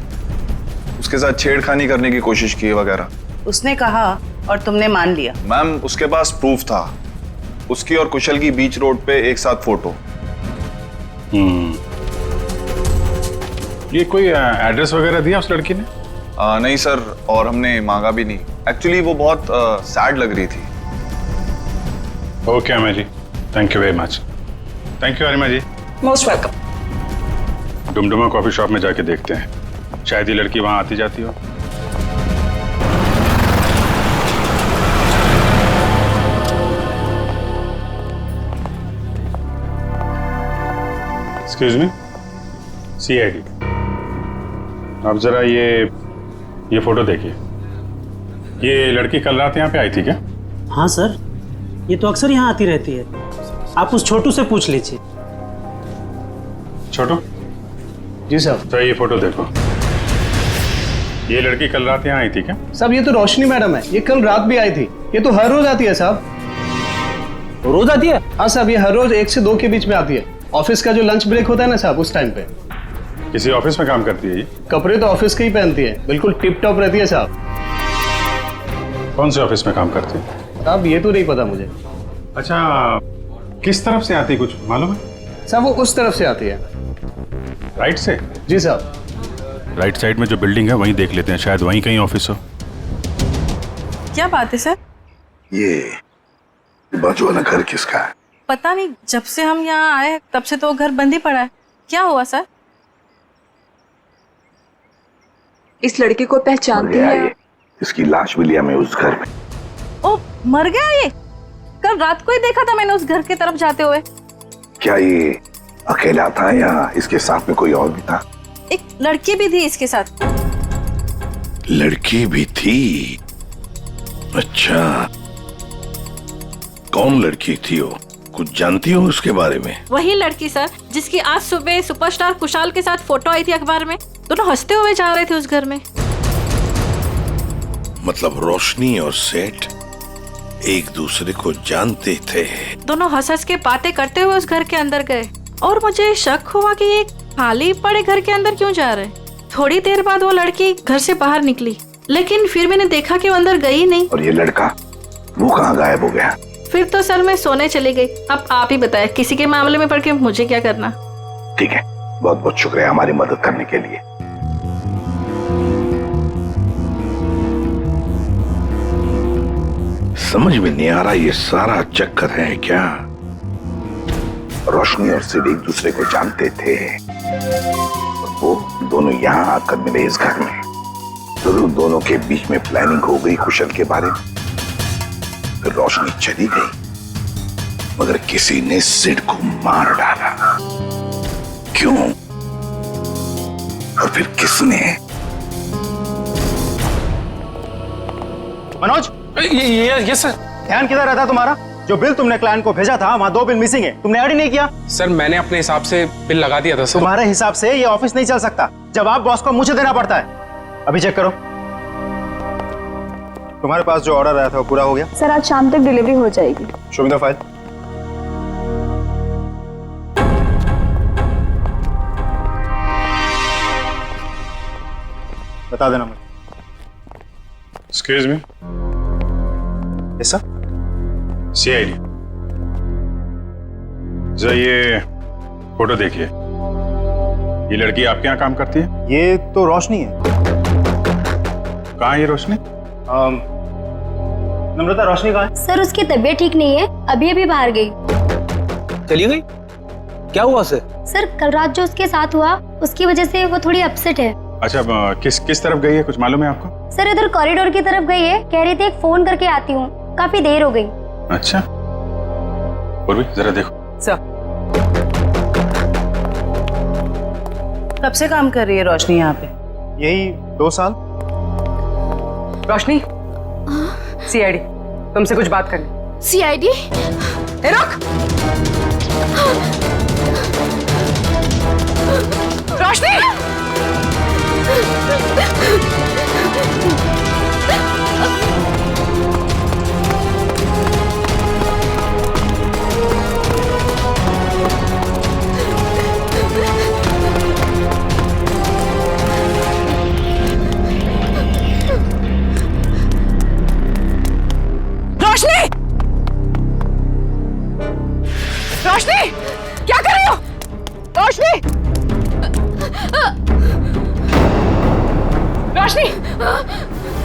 उसके साथ छेड़खानी करने की कोशिश की वगैरह। उसने कहा और तुमने मान लिया? मैम उसके पास प्रूफ था, उसकी और कुशल की बीच रोड पे एक साथ फोटो। ये कोई एड्रेस वगैरह दिया उस लड़की ने? नहीं सर, और हमने मांगा भी नहीं। एक्चुअली वो बहुत सैड लग रही थी। Okay Amay ji, thank you very much. Thank you Arima ji. Most welcome. Dumduma coffee shop में जाके देखते हैं, शायद ये लड़की वहां आती जाती हो। एक्सक्यूज मी, CID, आप जरा ये फोटो देखिए। ये लड़की कल रात यहाँ पे आई थी क्या? हाँ सर, ये तो अक्सर यहाँ आती रहती है। आप उस छोटू से पूछ लीजिए। छोटू? जी सर। तो ये फोटो देखो, ये लड़की कल रात यहाँ आई थी क्या? साहब ये तो रोशनी मैडम है, ये कल रात भी आई थी। ये तो हर रोज आती है साहब। रोज आती है? हाँ साहब, ये हर रोज 1 से 2 के बीच में आती है। ऑफिस का जो लंच ब्रेक होता है ना साहब, उस टाइम पे। किसी ऑफिस में काम करती है ये? कपड़े तो ऑफिस के ही पहनती है, बिल्कुल टिप टॉप रहती है साहब। कौन से ऑफिस में काम करती है? साहब ये तो नहीं पता मुझे। अच्छा, किस तरफ से आती है कुछ मालूम है? साहब वो उस तरफ से आती है। राइट से? जी साहब। राइट साइड में जो बिल्डिंग है वहीं देख लेते हैं, शायद वहीं कहीं ऑफिस हो। क्या बात है सर? ये बचवाना घर किसका है? पता नहीं, जब से हम यहाँ आए तब से तो घर बंद ही पड़ा है। क्या हुआ सर? इस लड़के को पहचानती है? इसकी लाश भी लिया मैं उस घर में। ओ, मर गया ये? कल रात को ही देखा था मैंने उस घर की तरफ जाते हुए। क्या ये अकेला था या इसके साथ में कोई और भी था? एक लड़की भी थी इसके साथ। लड़की भी थी? अच्छा, कौन लड़की थी वो? कुछ जानती हो उसके बारे में? वही लड़की सर, जिसकी आज सुबह सुपरस्टार कुशाल के साथ फोटो आई थी अखबार में। दोनों हंसते हुए जा रहे थे उस घर में। मतलब रोशनी और सेठ एक दूसरे को जानते थे? दोनों हंस हंस के बातें करते हुए उस घर के अंदर गए और मुझे शक हुआ कि ये खाली पड़े घर के अंदर क्यों जा रहे। थोड़ी देर बाद वो लड़की घर से बाहर निकली, लेकिन फिर मैंने देखा कि वो अंदर गई नहीं। और ये लड़का वो कहाँ गायब हो गया? फिर तो सर मैं सोने चली गई। अब आप ही बताएं, किसी के मामले में पड़ के मुझे क्या करना। ठीक है, बहुत बहुत शुक्रिया हमारी मदद करने के लिए। समझ में नहीं आ रहा ये सारा चक्कर है क्या? रोशनी और सिड एक दूसरे को जानते थे और वो दोनों यहाँ आकर मिले इस घर में। जरूर दोनों के बीच में प्लानिंग हो गई कुशल के बारे में। फिर रोशनी चली गई मगर किसी ने सिड को मार डाला। क्यों और फिर किसने? मनोज, ये सर। ध्यान किधर रहता तुम्हारा? जो बिल तुमने क्लाइंट को भेजा था वहाँ 2 बिल मिसिंग है, तुमने ऐड ही नहीं किया। सर मैंने अपने हिसाब से बिल लगा दिया था सर। तुम्हारे हिसाब से ये ऑफिस नहीं चल सकता, जवाब बॉस को मुझे देना पड़ता है। अभी चेक करो, तुम्हारे पास जो ऑर्डर आया था वो पूरा हो गया? सर आज शाम तक डिलीवरी हो जाएगी। Show me the file. बता देना मुझे। Excuse me. Yes sir. CID, जरा ये फोटो देखिए। ये लड़की आपके यहाँ काम करती है? ये तो रोशनी है। कहाँ है ये रोशनी? नम्रता, रोशनी कहाँ है? सर उसकी तबीयत ठीक नहीं है, अभी अभी बाहर गई। चली गई? क्या हुआ सर? सर कल रात जो उसके साथ हुआ उसकी वजह से वो थोड़ी अपसेट है। अच्छा, किस तरफ गई है, कुछ मालूम है आपको? सर इधर कॉरिडोर की तरफ गई है, कह रही थी एक फोन करके आती हूँ, काफी देर हो गई। अच्छा, और भी जरा देखो। सर कब से काम कर रही है रोशनी यहाँ पे? यही 2 साल। रोशनी, CID, तुमसे कुछ बात करनी। CID? रुक! रोशनी! रोशनी,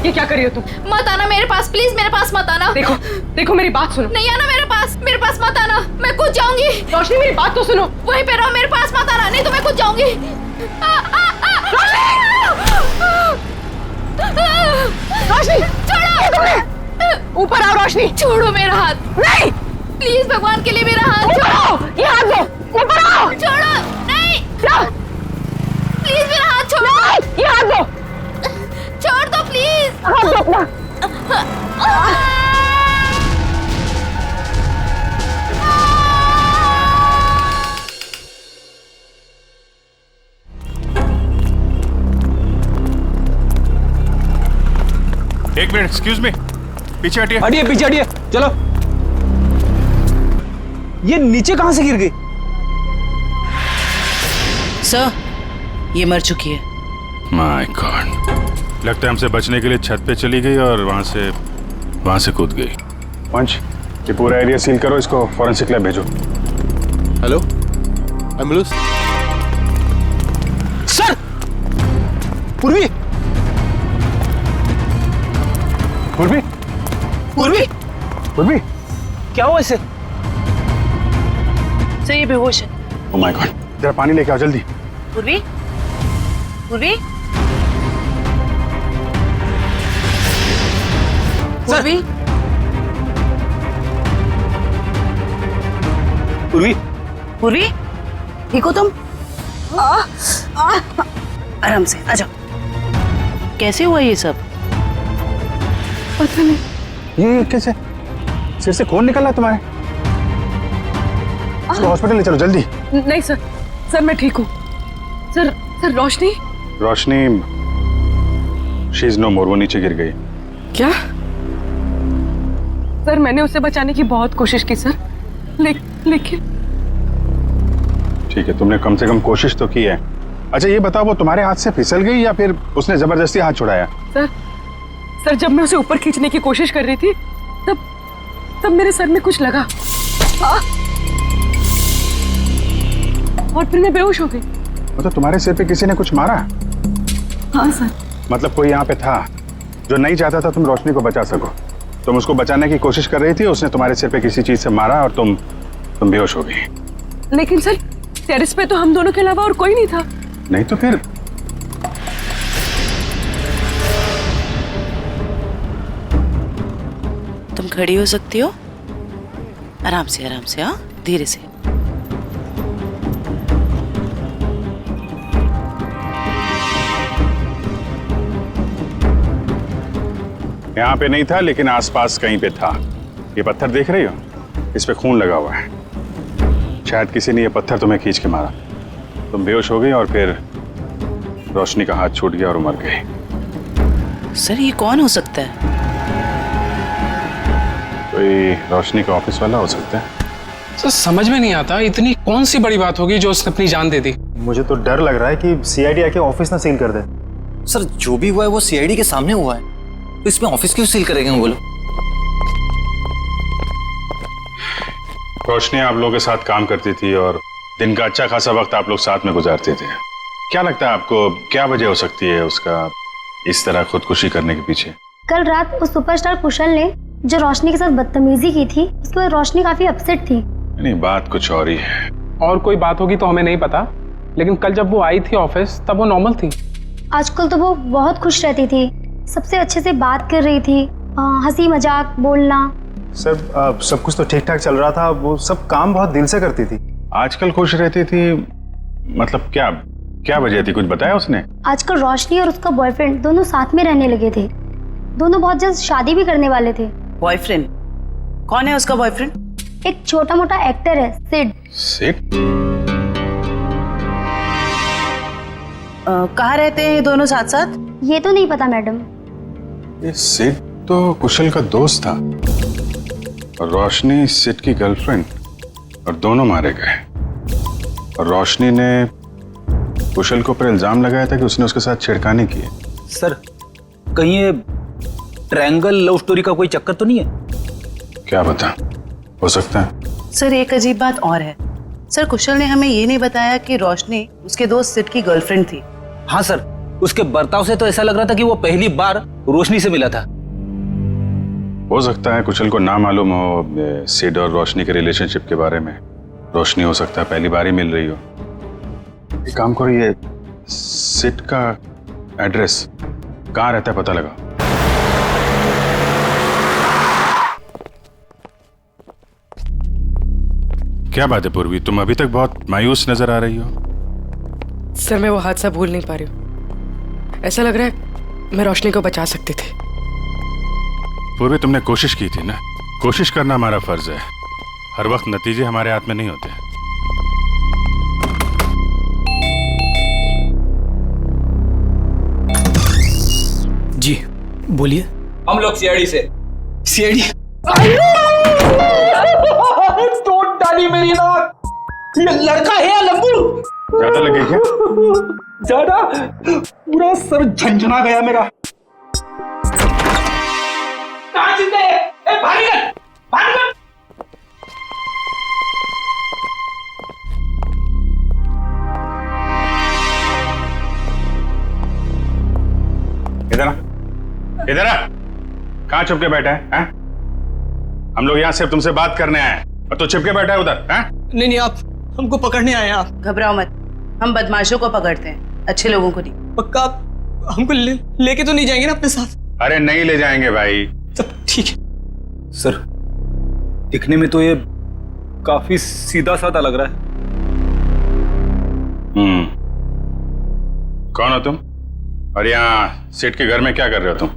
ये क्या कर रही हो तुम? मत आना मेरे पास, प्लीज मेरे पास मत आना। देखो देखो मेरी बात सुनो। नहीं आना मेरे पास मत आना, मैं कूद जाऊंगी। रोशनी मेरी बात तो सुनो। वहीं पे रहो, मेरे पास मत आना, नहीं तो मैं कूद जाऊंगी। रोशनी छोड़ो, ऊपर आओ। रोशनी छोड़ो मेरा हाथ। नहीं, प्लीज भगवान के लिए मेरा हाथ छोड़ो। ये हाथ दो, ऊपर आओ। छोड़ो, नहीं प्लीज मेरा हाथ छोड़ो। ये हाथ दो, छोड़ दो प्लीज। हाथ दो अपना। एक मिनट, एक्सक्यूज मी, पीछे हटिए। हटिए, पीछे हटिए, चलो। ये नीचे कहां से गिर गई? सर, ये मर चुकी है। माय गॉड, लगता है हमसे बचने के लिए छत पे चली गई और वहां से कूद गई। पंच, ये पूरा एरिया सील करो, इसको फॉरेंसिक लैब भेजो। Hello, ambulance. सर, पूर्वी पूर्वी पूर्वी पूर्वी, क्या हुआ इसे? सर, ये बेहोश है। ओह माय गॉड, जरा पानी लेके आओ जल्दी। पूर्वी, पूर्वी, पूर्वी, पूर्वी, पूर्वी, ठीक हो तुम? आराम से आ जाओ। कैसे हुआ ये सब? पता नहीं। ये कैसे? सिर से खून निकल रहा है तुम्हारे? इसको हॉस्पिटल ले चलो जल्दी। नहीं सर, सर मैं ठीक हूँ। Sir Roshni she is no more, वो नीचे गिर गई। क्या? सर मैंने उसे बचाने की बहुत कोशिश की सर, लेकिन ठीक है, तुमने कम से कम कोशिश तो की है। अच्छा ये बताओ, वो तुम्हारे हाथ से फिसल गई या फिर उसने जबरदस्ती हाथ छुड़ाया? सर जब मैं उसे ऊपर खींचने की कोशिश कर रही थी तब मेरे सर में कुछ लगा और फिर मैं बेहोश हो गई। मतलब तुम्हारे सिर पे किसी ने कुछ मारा? हाँ सर। मतलब कोई यहाँ पे था जो नहीं चाहता था तुम रोशनी को बचा सको। तुम उसको बचाने की कोशिश कर रही थी, उसने तुम्हारे सिर पे किसी चीज से मारा और तुम बेहोश हो गई। लेकिन सर टेरेस पे तो हम दोनों के अलावा और कोई नहीं था। नहीं तो फिर? तुम खड़ी हो सकती हो? आराम से, हाँ, धीरे से। यहाँ पे नहीं था लेकिन आसपास कहीं पे था। ये पत्थर देख रही हो? इस पे खून लगा हुआ है। शायद किसी ने ये पत्थर तुम्हें खींच के मारा, तुम बेहोश हो गई और फिर रोशनी का हाथ छूट गया और मर गई। सर ये कौन हो सकता है? कोई रोशनी का ऑफिस वाला हो सकता है। सर समझ में नहीं आता, इतनी कौन सी बड़ी बात होगी जो उसने अपनी जान दे दी। मुझे तो डर लग रहा है कि सीआईडी आके ऑफिस ना सील कर दे। सर जो भी हुआ है वो सीआईडी के सामने हुआ है, तो इसमें ऑफिस क्यों सील करेंगे बोलो? रोशनी आप लोगों के साथ काम करती थी और दिन का अच्छा खासा वक्त आप लोग साथ में गुजारते थे। क्या लगता है आपको, क्या वजह हो सकती है उसका इस तरह खुदकुशी करने के पीछे? कल रात उस सुपरस्टार कुशल ने जो रोशनी के साथ बदतमीजी की थी, उसके बाद रोशनी काफी अपसेट थी। नहीं, बात कुछ और ही है। और कोई बात होगी तो हमें नहीं पता, लेकिन कल जब वो आई थी ऑफिस तब वो नॉर्मल थी। आजकल तो वो बहुत खुश रहती थी, सबसे अच्छे से बात कर रही थी, हंसी मजाक बोलना। सर सब कुछ तो ठीक ठाक चल रहा था, वो सब काम बहुत दिल से करती थी। आजकल खुश रहती थी मतलब क्या वजह थी, कुछ बताया उसने? आजकल रोशनी और उसका बॉयफ्रेंड दोनों साथ में रहने लगे थे। दोनों बहुत जल्द शादी भी करने वाले थे। बॉयफ्रेंड? कौन है उसका बॉयफ्रेंड? एक छोटा मोटा एक्टर है, सिड। सिड? कहाँ रहते हैं ये दोनों साथ साथ? ये तो नहीं पता मैडम। ये सिड तो कुशल का दोस्त था और रोशनी सिड की गर्लफ्रेंड, और दोनों मारे गए। और रोशनी ने कुशल को पर इल्जाम लगाया था कि उसने उसके साथ छेड़खानी की है। सर कहीं ये ट्रायंगल लव स्टोरी का कोई चक्कर तो नहीं है? क्या बता, हो सकता है। सर एक अजीब बात और है, सर कुशल ने हमें ये नहीं बताया कि रोशनी उसके दोस्त सिड की गर्लफ्रेंड थी। हाँ सर, उसके बर्ताव से तो ऐसा लग रहा था कि वो पहली बार रोशनी से मिला था। हो सकता है कुशल को ना मालूम हो सिड और रोशनी के रिलेशनशिप के बारे में। रोशनी हो सकता है पहली बार ही मिल रही हो। एक काम करो, ये सिड का एड्रेस कहाँ रहता है पता लगा। क्या बात है पूर्वी, तुम अभी तक बहुत मायूस नजर आ रही हो। सर मैं वो हादसा भूल नहीं पा रही हूँ। ऐसा लग रहा है मैं रोशनी को बचा सकती थी। पूर्वी तुमने कोशिश की थी ना। कोशिश करना हमारा फर्ज है। हर वक्त नतीजे हमारे हाथ में नहीं होते। जी बोलिए। हम लोग सीआईडी से। सीआईडी? तोड़ डाली मेरी नाक। ये लड़का है या लंबू? ज्यादा लगे क्या? ज्यादा, पूरा सर झंझना गया मेरा। कहाँ जिंदा है? ए, बाहर निकल, बाहर निकल। इधर आ, इधर आ। कहाँ छुप के बैठा है? हम लोग यहाँ सिर्फ तुमसे बात करने आए हैं और तू छिप के बैठा है उधर। नहीं नहीं, आप हमको पकड़ने आए हैं। आप घबराओ मत, हम बदमाशों को पकड़ते हैं, अच्छे लोगों को नहीं। पक्का आप हमको लेके तो नहीं जाएंगे ना अपने साथ? अरे नहीं ले जाएंगे भाई। सब ठीक है। सर दिखने में तो ये काफी सीधा साधा लग रहा है। कौन हो तुम और यहाँ सेठ के घर में क्या कर रहे हो तुम?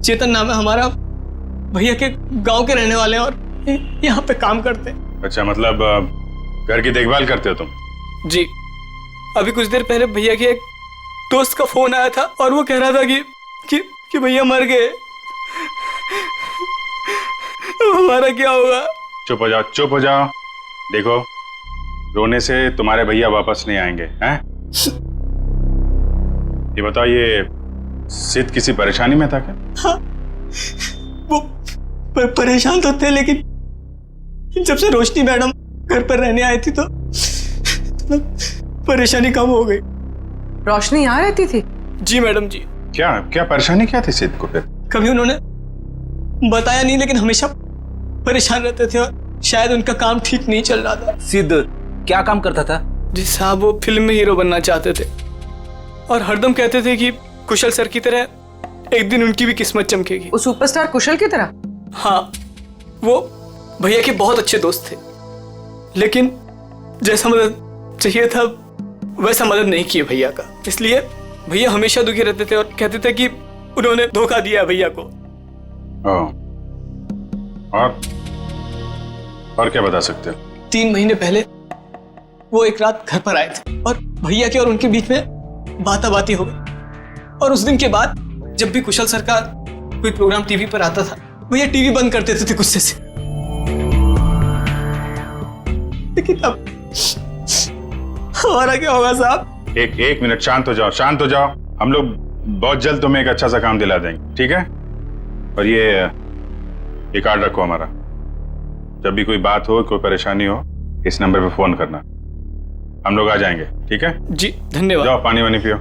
चेतन नाम है हमारा, भैया के गांव के रहने वाले हैं और यहाँ पे काम करते हैं। अच्छा, मतलब घर की देखभाल करते हो तुम? जी, अभी कुछ देर पहले भैया के एक दोस्त का फोन आया था और वो कह रहा था कि भैया मर गए। हमारा क्या होगा? चुप हो जाओ, चुप हो जाओ। देखो, रोने से तुम्हारे भैया वापस नहीं आएंगे हैं? ये बताओ, ये सिद्ध किसी परेशानी में था क्या? हाँ, वो परेशान तो थे, लेकिन जब से रोशनी मैडम घर पर रहने आई थी तो परेशानी कम हो गई। रोशनी यहाँ रहती थी? जी मैडम जी। क्या परेशानी क्या थी सिद्ध को फिर? कभी उन्होंने बताया नहीं, लेकिन हमेशा परेशान रहते थे और शायद उनका काम ठीक नहीं चल रहा था। सिद्ध क्या काम करता था? जी साहब, वो फिल्म में हीरो बनना चाहते थे और हरदम कहते थे कि कुशल सर की तरह एक दिन उनकी भी किस्मत चमकेगी। वो सुपरस्टार कुशल की तरह? हाँ, वो भैया के बहुत अच्छे दोस्त थे, लेकिन जैसा मदद चाहिए था वैसा मदद नहीं किए भैया का। इसलिए भैया हमेशा दुखी रहते थे और कहते थे कि उन्होंने धोखा दिया भैया को। और क्या बता सकते हो? 3 महीने पहले वो एक रात घर पर आए थे और भैया के और उनके बीच में बाताबाती हो गई। और उस दिन के बाद जब भी कुशल सर का कोई प्रोग्राम टीवी पर आता था, भैया टीवी बंद कर देते थे गुस्से से। लेकिन अब हमारा क्या होगा साहब? एक मिनट, शांत हो जाओ, शांत हो जाओ। हम लोग बहुत जल्द तुम्हें एक अच्छा सा काम दिला देंगे, ठीक है? और ये कार्ड रखो हमारा। जब भी कोई बात हो, कोई परेशानी हो, इस नंबर पे फोन करना, हम लोग आ जाएंगे, ठीक है? जी धन्यवाद। जाओ पानी वानी पियो।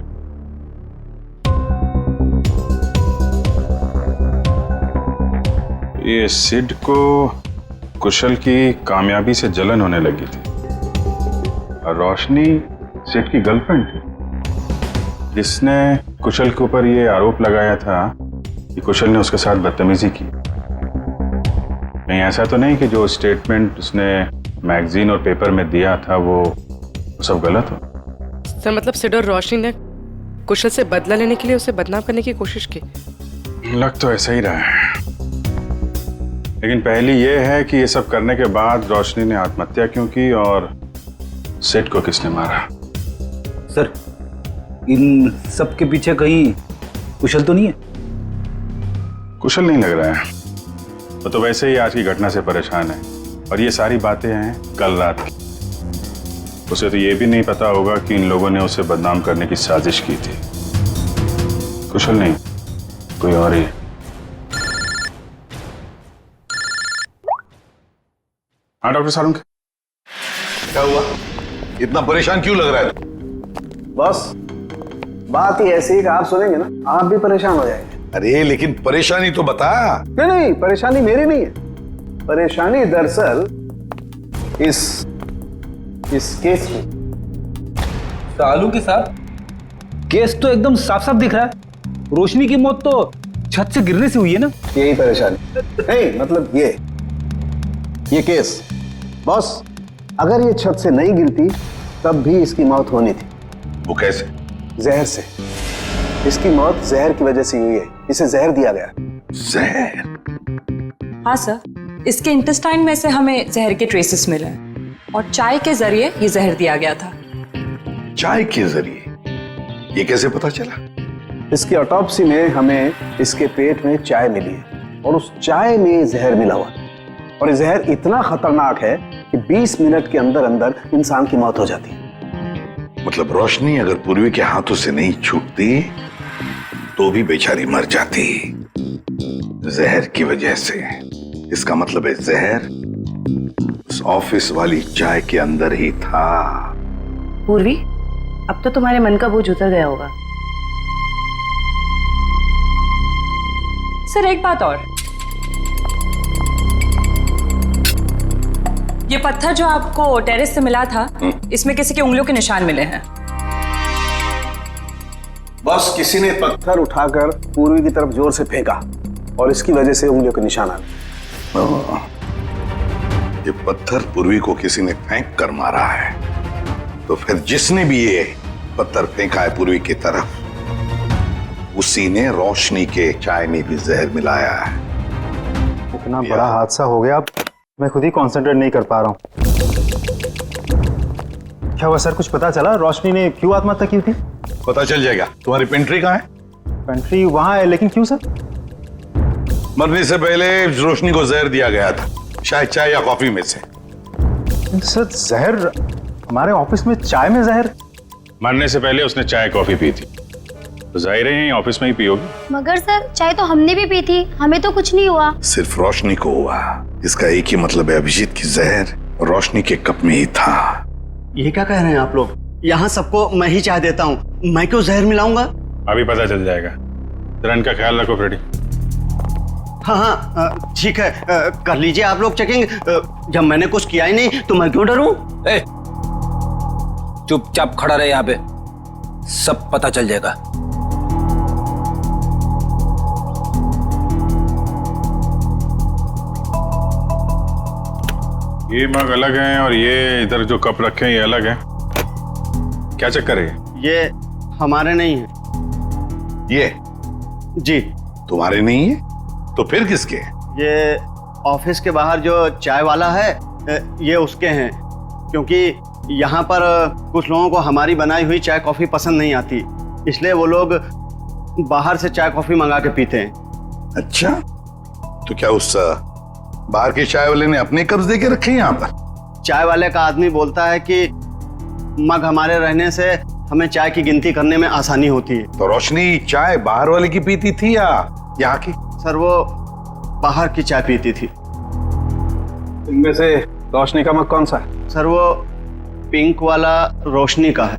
ये सिड को कुशल की कामयाबी से जलन होने लगी थी और रोशनी सिड की गर्लफ्रेंड थी, जिसने कुशल के ऊपर ये आरोप लगाया था कि कुशल ने उसके साथ बदतमीजी की। नहीं, ऐसा तो नहीं कि जो स्टेटमेंट उसने मैगजीन और पेपर में दिया था वो सब गलत हो? सर मतलब सिड और रोशनी ने कुशल से बदला लेने के लिए उसे बदनाम करने की कोशिश की। लग तो ऐसा ही रहा है, लेकिन पहली ये है कि ये सब करने के बाद रोशनी ने आत्महत्या क्यों की और सिड को किसने मारा? सर इन सब के पीछे कहीं कुशल तो नहीं है? कुशल नहीं लग रहा है, वो तो वैसे ही आज की घटना से परेशान है और ये सारी बातें हैं कल रात की। उसे तो ये भी नहीं पता होगा कि इन लोगों ने उसे बदनाम करने की साजिश की थी। कुशल नहीं, कोई और ही। हाँ डॉक्टर सारुंग, क्या हुआ? इतना परेशान क्यों लग रहा है? बस बात ही ऐसी है कि आप सुनेंगे ना आप भी परेशान हो जाएंगे। अरे लेकिन परेशानी तो बता। नहीं, परेशानी मेरी नहीं है। परेशानी दरअसल इस केस की। सालू के साथ केस तो एकदम साफ साफ दिख रहा है। रोशनी की मौत तो छत से गिरने से हुई है ना। यही परेशानी नहीं, मतलब ये केस बॉस, अगर ये छत से नहीं गिरती तब भी इसकी मौत होनी थी। वो कैसे? जहर से। इसकी मौत जहर की वजह से हुई है। इसे जहर दिया गया। जहर? हाँ सर, इसके इंटेस्टाइन में से हमें जहर के ट्रेसेस मिले हैं और चाय के जरिए ये जहर दिया गया था। चाय के जरिए? ये कैसे पता चला? इसकी ऑटोप्सी में हमें इसके पेट में चाय मिली है और उस चाय में जहर मिला हुआ, और ये जहर इतना खतरनाक है कि 20 मिनट के अंदर अंदर इंसान की मौत हो जाती है। मतलब रोशनी अगर पूर्वी के हाथों से नहीं छूटती तो भी बेचारी मर जाती जहर की वजह से। इसका मतलब है जहर उस ऑफिस वाली चाय के अंदर ही था। पूर्वी, अब तो तुम्हारे मन का बोझ उतर गया होगा। सर एक बात और, ये पत्थर जो आपको टेरेस से मिला था, इसमें किसी के उंगलियों के निशान मिले हैं। बस किसी ने पत्थर उठाकर पूर्वी की तरफ जोर से फेंका और इसकी वजह से उंगलियों के निशान आ गए। ये पत्थर पूर्वी को किसी ने फेंक कर मारा है, तो फिर जिसने भी ये पत्थर फेंका है पूर्वी की तरफ, उसी ने रोशनी के चाय में भी जहर मिलाया है। इतना बड़ा हादसा हो गया, मैं खुद ही कंसंट्रेट नहीं कर पा रहा हूँ। क्या हुआ सर, कुछ पता चला रोशनी ने क्यों आत्महत्या की थी? पता चल जाएगा। तुम्हारी पेंट्री कहाँ है? पेंट्री वहां है, लेकिन क्यों सर? मरने से पहले रोशनी को जहर दिया गया था, शायद चाय या कॉफी में से। सर जहर? हमारे ऑफिस में चाय में जहर? मरने से पहले उसने चाय कॉफी पी थी, तो जाहिर है ऑफिस में ही पियोगी। मगर सर चाय तो हमने भी पी थी, हमें तो कुछ नहीं हुआ। सिर्फ रोशनी को हुआ। इसका एक ही मतलब है, अभिजीत की जहर रोशनी के कप में ही था। ये क्या कह रहे हैं आप लोग? यहाँ सबको मैं ही चाय देता हूँ, मैं क्यों जहर मिलाऊंगा? अभी पता चल जाएगा। रन का ख्याल रखो फ्रेडी। हाँ ठीक है, कर लीजिए आप लोग चेकिंग। जब मैंने कुछ किया ही नहीं तो मैं क्यों डरूं? चुपचाप खड़ा रहे यहाँ पे, सब पता चल जाएगा। ये मग अलग हैं और ये इधर जो कप रखे हैं ये अलग हैं। क्या चक्कर है? ये हमारे नहीं है। ये? जी। तुम्हारे नहीं है तो फिर किसके? ये ऑफिस के बाहर जो चाय वाला है, ये उसके हैं, क्योंकि यहाँ पर कुछ लोगों को हमारी बनाई हुई चाय कॉफी पसंद नहीं आती, इसलिए वो लोग बाहर से चाय कॉफी मंगा के पीते हैं। अच्छा, तो क्या उस बाहर के चाय वाले ने अपने कब्ज दे के रखे यहाँ पर? चाय वाले का आदमी बोलता है कि मग हमारे रहने से हमें चाय की गिनती करने में आसानी होती है। तो रोशनी चाय बाहर वाले की पीती थी या यहाँ की? सर वो बाहर की चाय पीती थी। इनमें से रोशनी का मग कौन सा है? सर वो पिंक वाला रोशनी का है।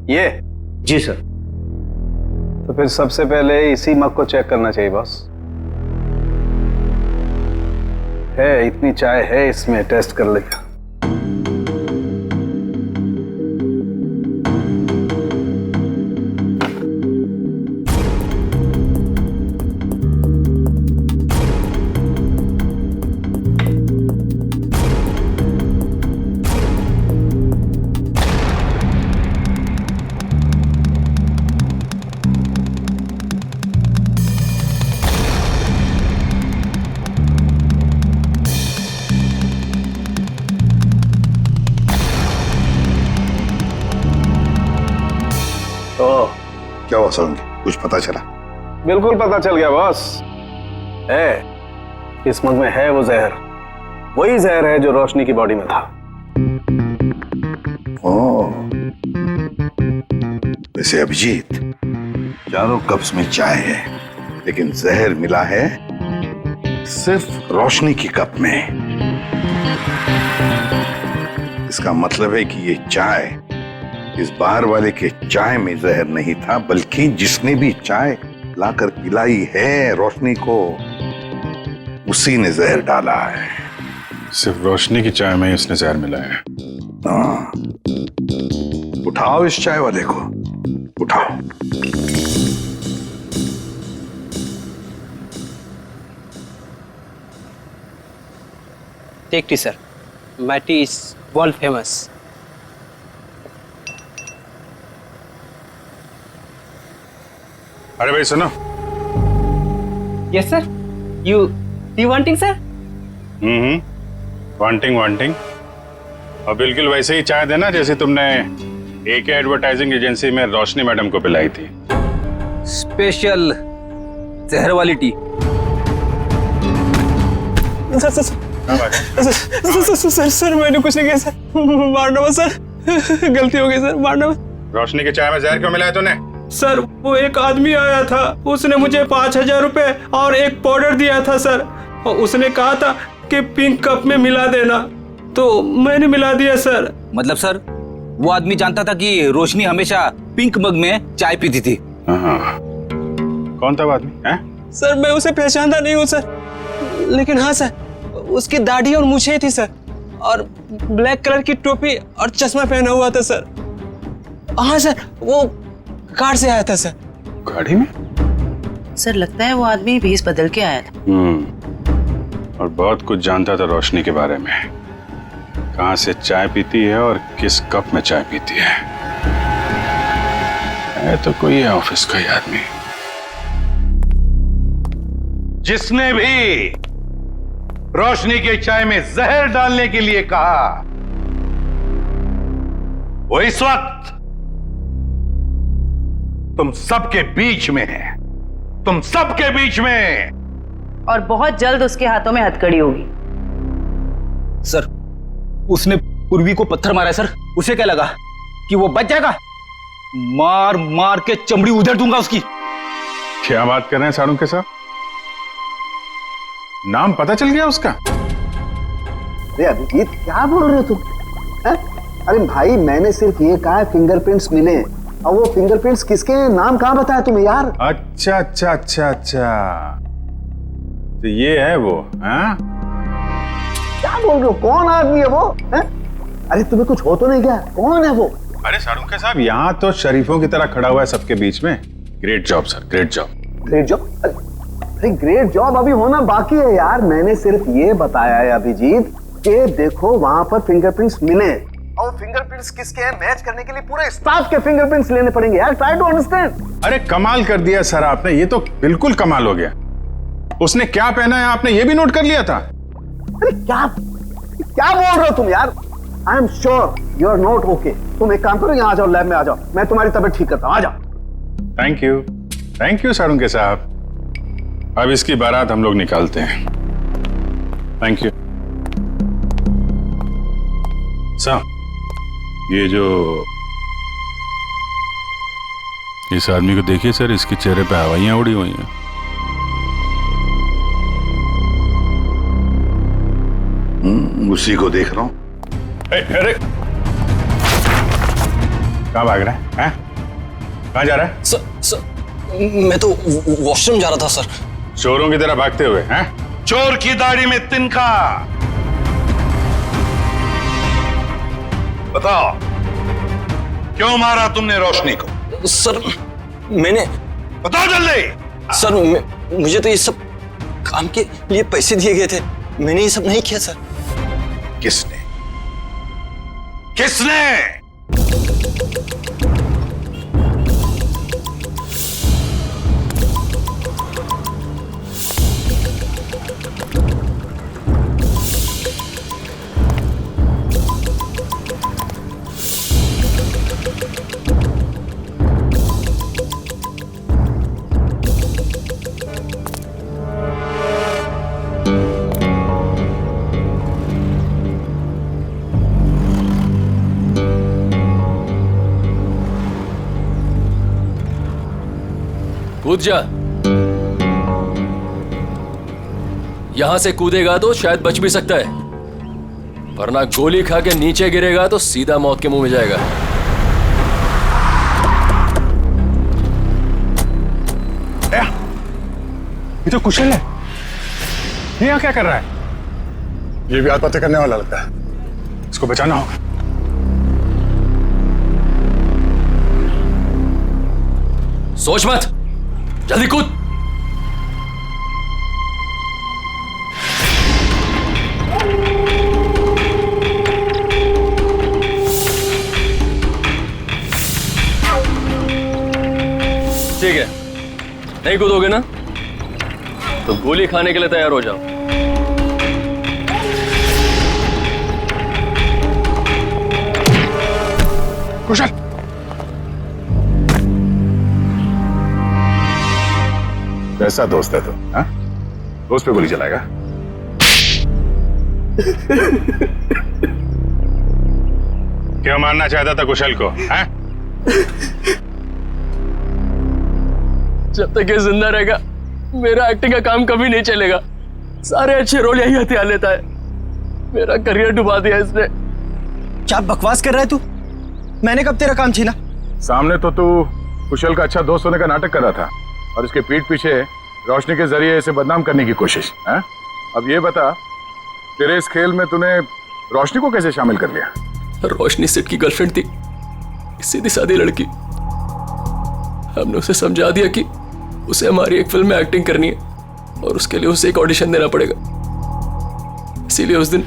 ये? जी सर। तो फिर सबसे पहले इसी मग को चेक करना चाहिए बॉस। है इतनी चाय है इसमें, टेस्ट कर लेगा। क्या हुआ सर, कुछ पता चला? बिल्कुल पता चल गया बॉस। है इस मग में है वो जहर, वही जहर है जो रोशनी की बॉडी में था। वैसे अभिजीत, चारों कप्स में चाय है, लेकिन जहर मिला है सिर्फ रोशनी की कप में। इसका मतलब है कि ये चाय इस बार वाले के चाय में जहर नहीं था, बल्कि जिसने भी चाय लाकर पिलाई है रोशनी को, उसी ने जहर डाला है। सिर्फ रोशनी की चाय में ही उसने जहर मिलाया है। हाँ, उठाओ इस चाय वाले को, उठाओ। Take tea sir, my tea is world famous. अरे भाई सुनो। Yes sir, you wanting sir? Wanting और बिल्कुल वैसे ही चाय देना जैसे तुमने एके एडवर्टाइजिंग एजेंसी में रोशनी मैडम को पिलाई थी। स्पेशल जहर वाली टी। सर मैंने कुछ नहीं किया सर, मारना मत सर, गलती हो गई सर, मारना मत। रोशनी के चाय में जहर क्यों मिलाया तूने? सर वो एक आदमी आया था, उसने मुझे 5,000 रुपए और एक पाउडर दिया था सर, और उसने कहा था कि पिंक कप में मिला देना, तो मैंने मिला दिया सर। मतलब सर वो आदमी जानता था कि रोशनी हमेशा पिंक मग में चाय पीती थी। कौन था वो आदमी? सर मैं उसे पहचानता नहीं हूँ सर, लेकिन हाँ सर उसकी दाढ़ी और मूछें थी सर, और ब्लैक कलर की टोपी और चश्मा पहना हुआ था सर। हाँ सर वो कार से आया था सर। गाड़ी में? सर लगता है वो आदमी भेष बदल के आया था। और बहुत कुछ जानता था रोशनी के बारे में, कहाँ से चाय पीती है और किस कप में चाय पीती है तो कोई है ऑफिस का ही आदमी। जिसने भी रोशनी के चाय में जहर डालने के लिए कहा, वो इस वक्त तुम सबके बीच में है, तुम सबके बीच में, और बहुत जल्द उसके हाथों में हथकड़ी होगी। सर उसने पूर्वी को पत्थर मारा है सर, उसे क्या लगा कि वो बच जाएगा? मार मार के चमड़ी उधेड़ दूंगा उसकी। क्या बात कर रहे हैं सारुण के साथ? नाम पता चल गया उसका? अरे अभिजीत क्या बोल रहे हो तुम? अरे भाई मैंने सिर्फ ये कहा फिंगरप्रिंट्स मिले, और वो फिंगरप्रिंट्स किसके हैं, नाम कहाँ बताया तुम्हें यार? अच्छा अच्छा अच्छा अच्छा, तो ये है वो? हाँ क्या बोल रहे हो? कौन आदमी है वो? अरे तुम्हें कुछ हो तो नहीं क्या? कौन है वो? अरे सारुण के साहब यहाँ तो शरीफों की तरह खड़ा हुआ है सबके बीच में। Great job sir, great job. Great job? अरे ग्रेट जॉब अभी होना बाकी है यार। मैंने सिर्फ ये बताया है अभिजीत कि देखो वहां पर फिंगरप्रिंट्स मिले, और फिंगरप्रिंट्स किसके हैं मैच करने के लिए पूरे स्टाफ के फिंगरप्रिंट्स लेने पड़ेंगे यार। Try to understand. अरे कमाल कर दिया सर आपने, ये तो बिल्कुल कमाल हो गया। उसने क्या पहना है आपने ये भी नोट कर लिया था? अरे क्या बोल रहे हो तुम यार? I am sure you are not okay. तुम एक काम करो, यहाँ आ जाओ, लैब में आ जाओ, मैं तुम्हारी तबीयत ठीक करता हूँ, आ जाओ। थैंक यू सारुण के साहब। अब इसकी बारात हम लोग निकालते हैं। Thank you sir. ये जो इस आदमी को देखिए सर, इसके चेहरे पे हवाइयां उड़ी हुई हैं। उसी को देख रहा हूं। अरे कहाँ भाग रहा है? कहाँ जा रहा है? सर मैं तो वॉशरूम जा रहा था सर। चोरों की तरह भागते हुए हैं? चोर की दाढ़ी में तिनका। बताओ क्यों मारा तुमने रोशनी को? सर मैंने, बताओ जल्दी। सर मुझे तो ये सब काम के लिए पैसे दिए गए थे, मैंने ये सब नहीं किया सर। किसने? किसने? कूद जा। यहां से कूदेगा तो शायद बच भी सकता है। वरना गोली खा के नीचे गिरेगा तो सीधा मौत के मुंह में जाएगा। ये तो कुशल है, ये यहाँ क्या कर रहा है? ये भी आत्महत्या करने वाला लगता है, इसको बचाना होगा। सोच मत, जल्दी कूद। ठीक है, नहीं कूदोगे ना तो गोली खाने के लिए तैयार हो जाओ। कुशल, कैसा दोस्त है तू? हाँ? दोस्त पे गोली चलाएगा? क्यों मारना चाहता था कुशल को? हाँ? जब तक ये जिंदा रहेगा मेरा एक्टिंग का काम कभी नहीं चलेगा। सारे अच्छे रोल यही हथियार लेता है। मेरा करियर डुबा दिया इसने। क्या बकवास कर रहा है तू? मैंने कब तेरा काम छीना? सामने तो तू कुशल का अच्छा दोस्त होने का नाटक कर रहा था और इसके पीठ पीछे रोशनी के जरिए इसे बदनाम करने की कोशिश। है? अब ये बता, तेरे इस खेल में तूने रोशनी को कैसे शामिल कर लिया? रोशनी सिट की गर्लफ्रेंड थी, सीधी सादी लड़की। हमने उसे समझा दिया कि उसे हमारी एक फिल्म में एक्टिंग करनी है और उसके लिए उसे एक ऑडिशन देना पड़ेगा। इसीलिए उस दिन।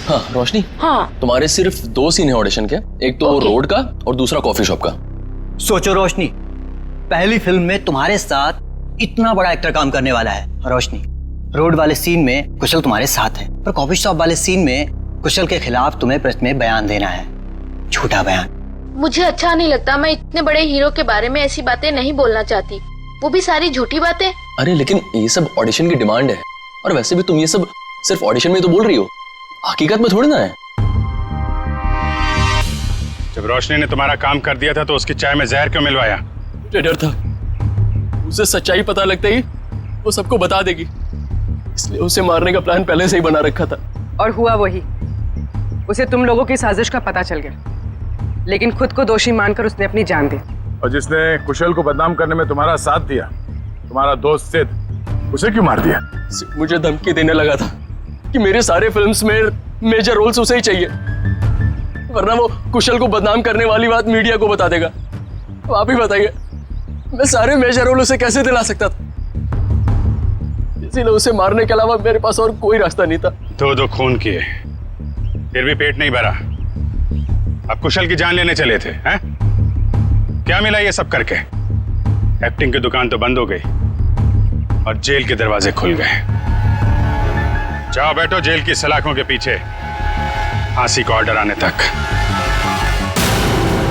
हाँ रोशनी, हाँ तुम्हारे सिर्फ 2 सीन है ऑडिशन के, एक तो रोड का और दूसरा कॉफी शॉप का। सोचो रोशनी, पहली फिल्म में तुम्हारे साथ इतना बड़ा एक्टर काम करने वाला है। रोशनी, रोड वाले सीन में कुशल तुम्हारे साथ है, पर कॉफी शॉप वाले सीन में कुशल के खिलाफ तुम्हें प्रेस में बयान देना है, झूठा बयान। मुझे अच्छा नहीं लगता, मैं इतने बड़े हीरो के बारे में ऐसी बातें नहीं बोलना चाहती, वो भी सारी झूठी बातें। अरे लेकिन ये सब ऑडिशन की डिमांड है, और वैसे भी तुम ये सब सिर्फ ऑडिशन में तो बोल रही हो, हकीकत में थोड़ी ना है। जब रोशनी ने तुम्हारा काम कर दिया था तो उसकी चाय में जहर क्यों मिलवाया? मुझे डर था उसे सच्चाई पता लगते ही वो सबको बता देगी, इसलिए उसे मारने का प्लान पहले से ही बना रखा था। और हुआ वही, उसे तुम लोगों की साजिश का पता चल गया, लेकिन खुद को दोषी मानकर उसने अपनी जान दी। और जिसने कुशल को बदनाम करने में तुम्हारा साथ दिया, तुम्हारा दोस्त सिद्ध, उसे क्यों मार दिया? मुझे धमकी देने लगा था कि मेरे सारे फिल्म्स में मेजर रोल्स उसे ही चाहिए, वरना वो कुशल को बदनाम करने वाली बात मीडिया को बता देगा। तो आप ही बताइए, मैं सारे मेजर रोल उसे कैसे दिला सकता था? इसीलिए उसे मारने के अलावा मेरे पास और कोई रास्ता नहीं था। 2 खून किए, फिर भी पेट नहीं भरा, अब कुशल की जान लेने चले थे। हैं? क्या मिला ये सब करके? एक्टिंग की दुकान तो बंद हो गई और जेल के दरवाजे खुल गए। जाओ बैठो जेल की सलाखों के पीछे, फांसी का ऑर्डर आने तक।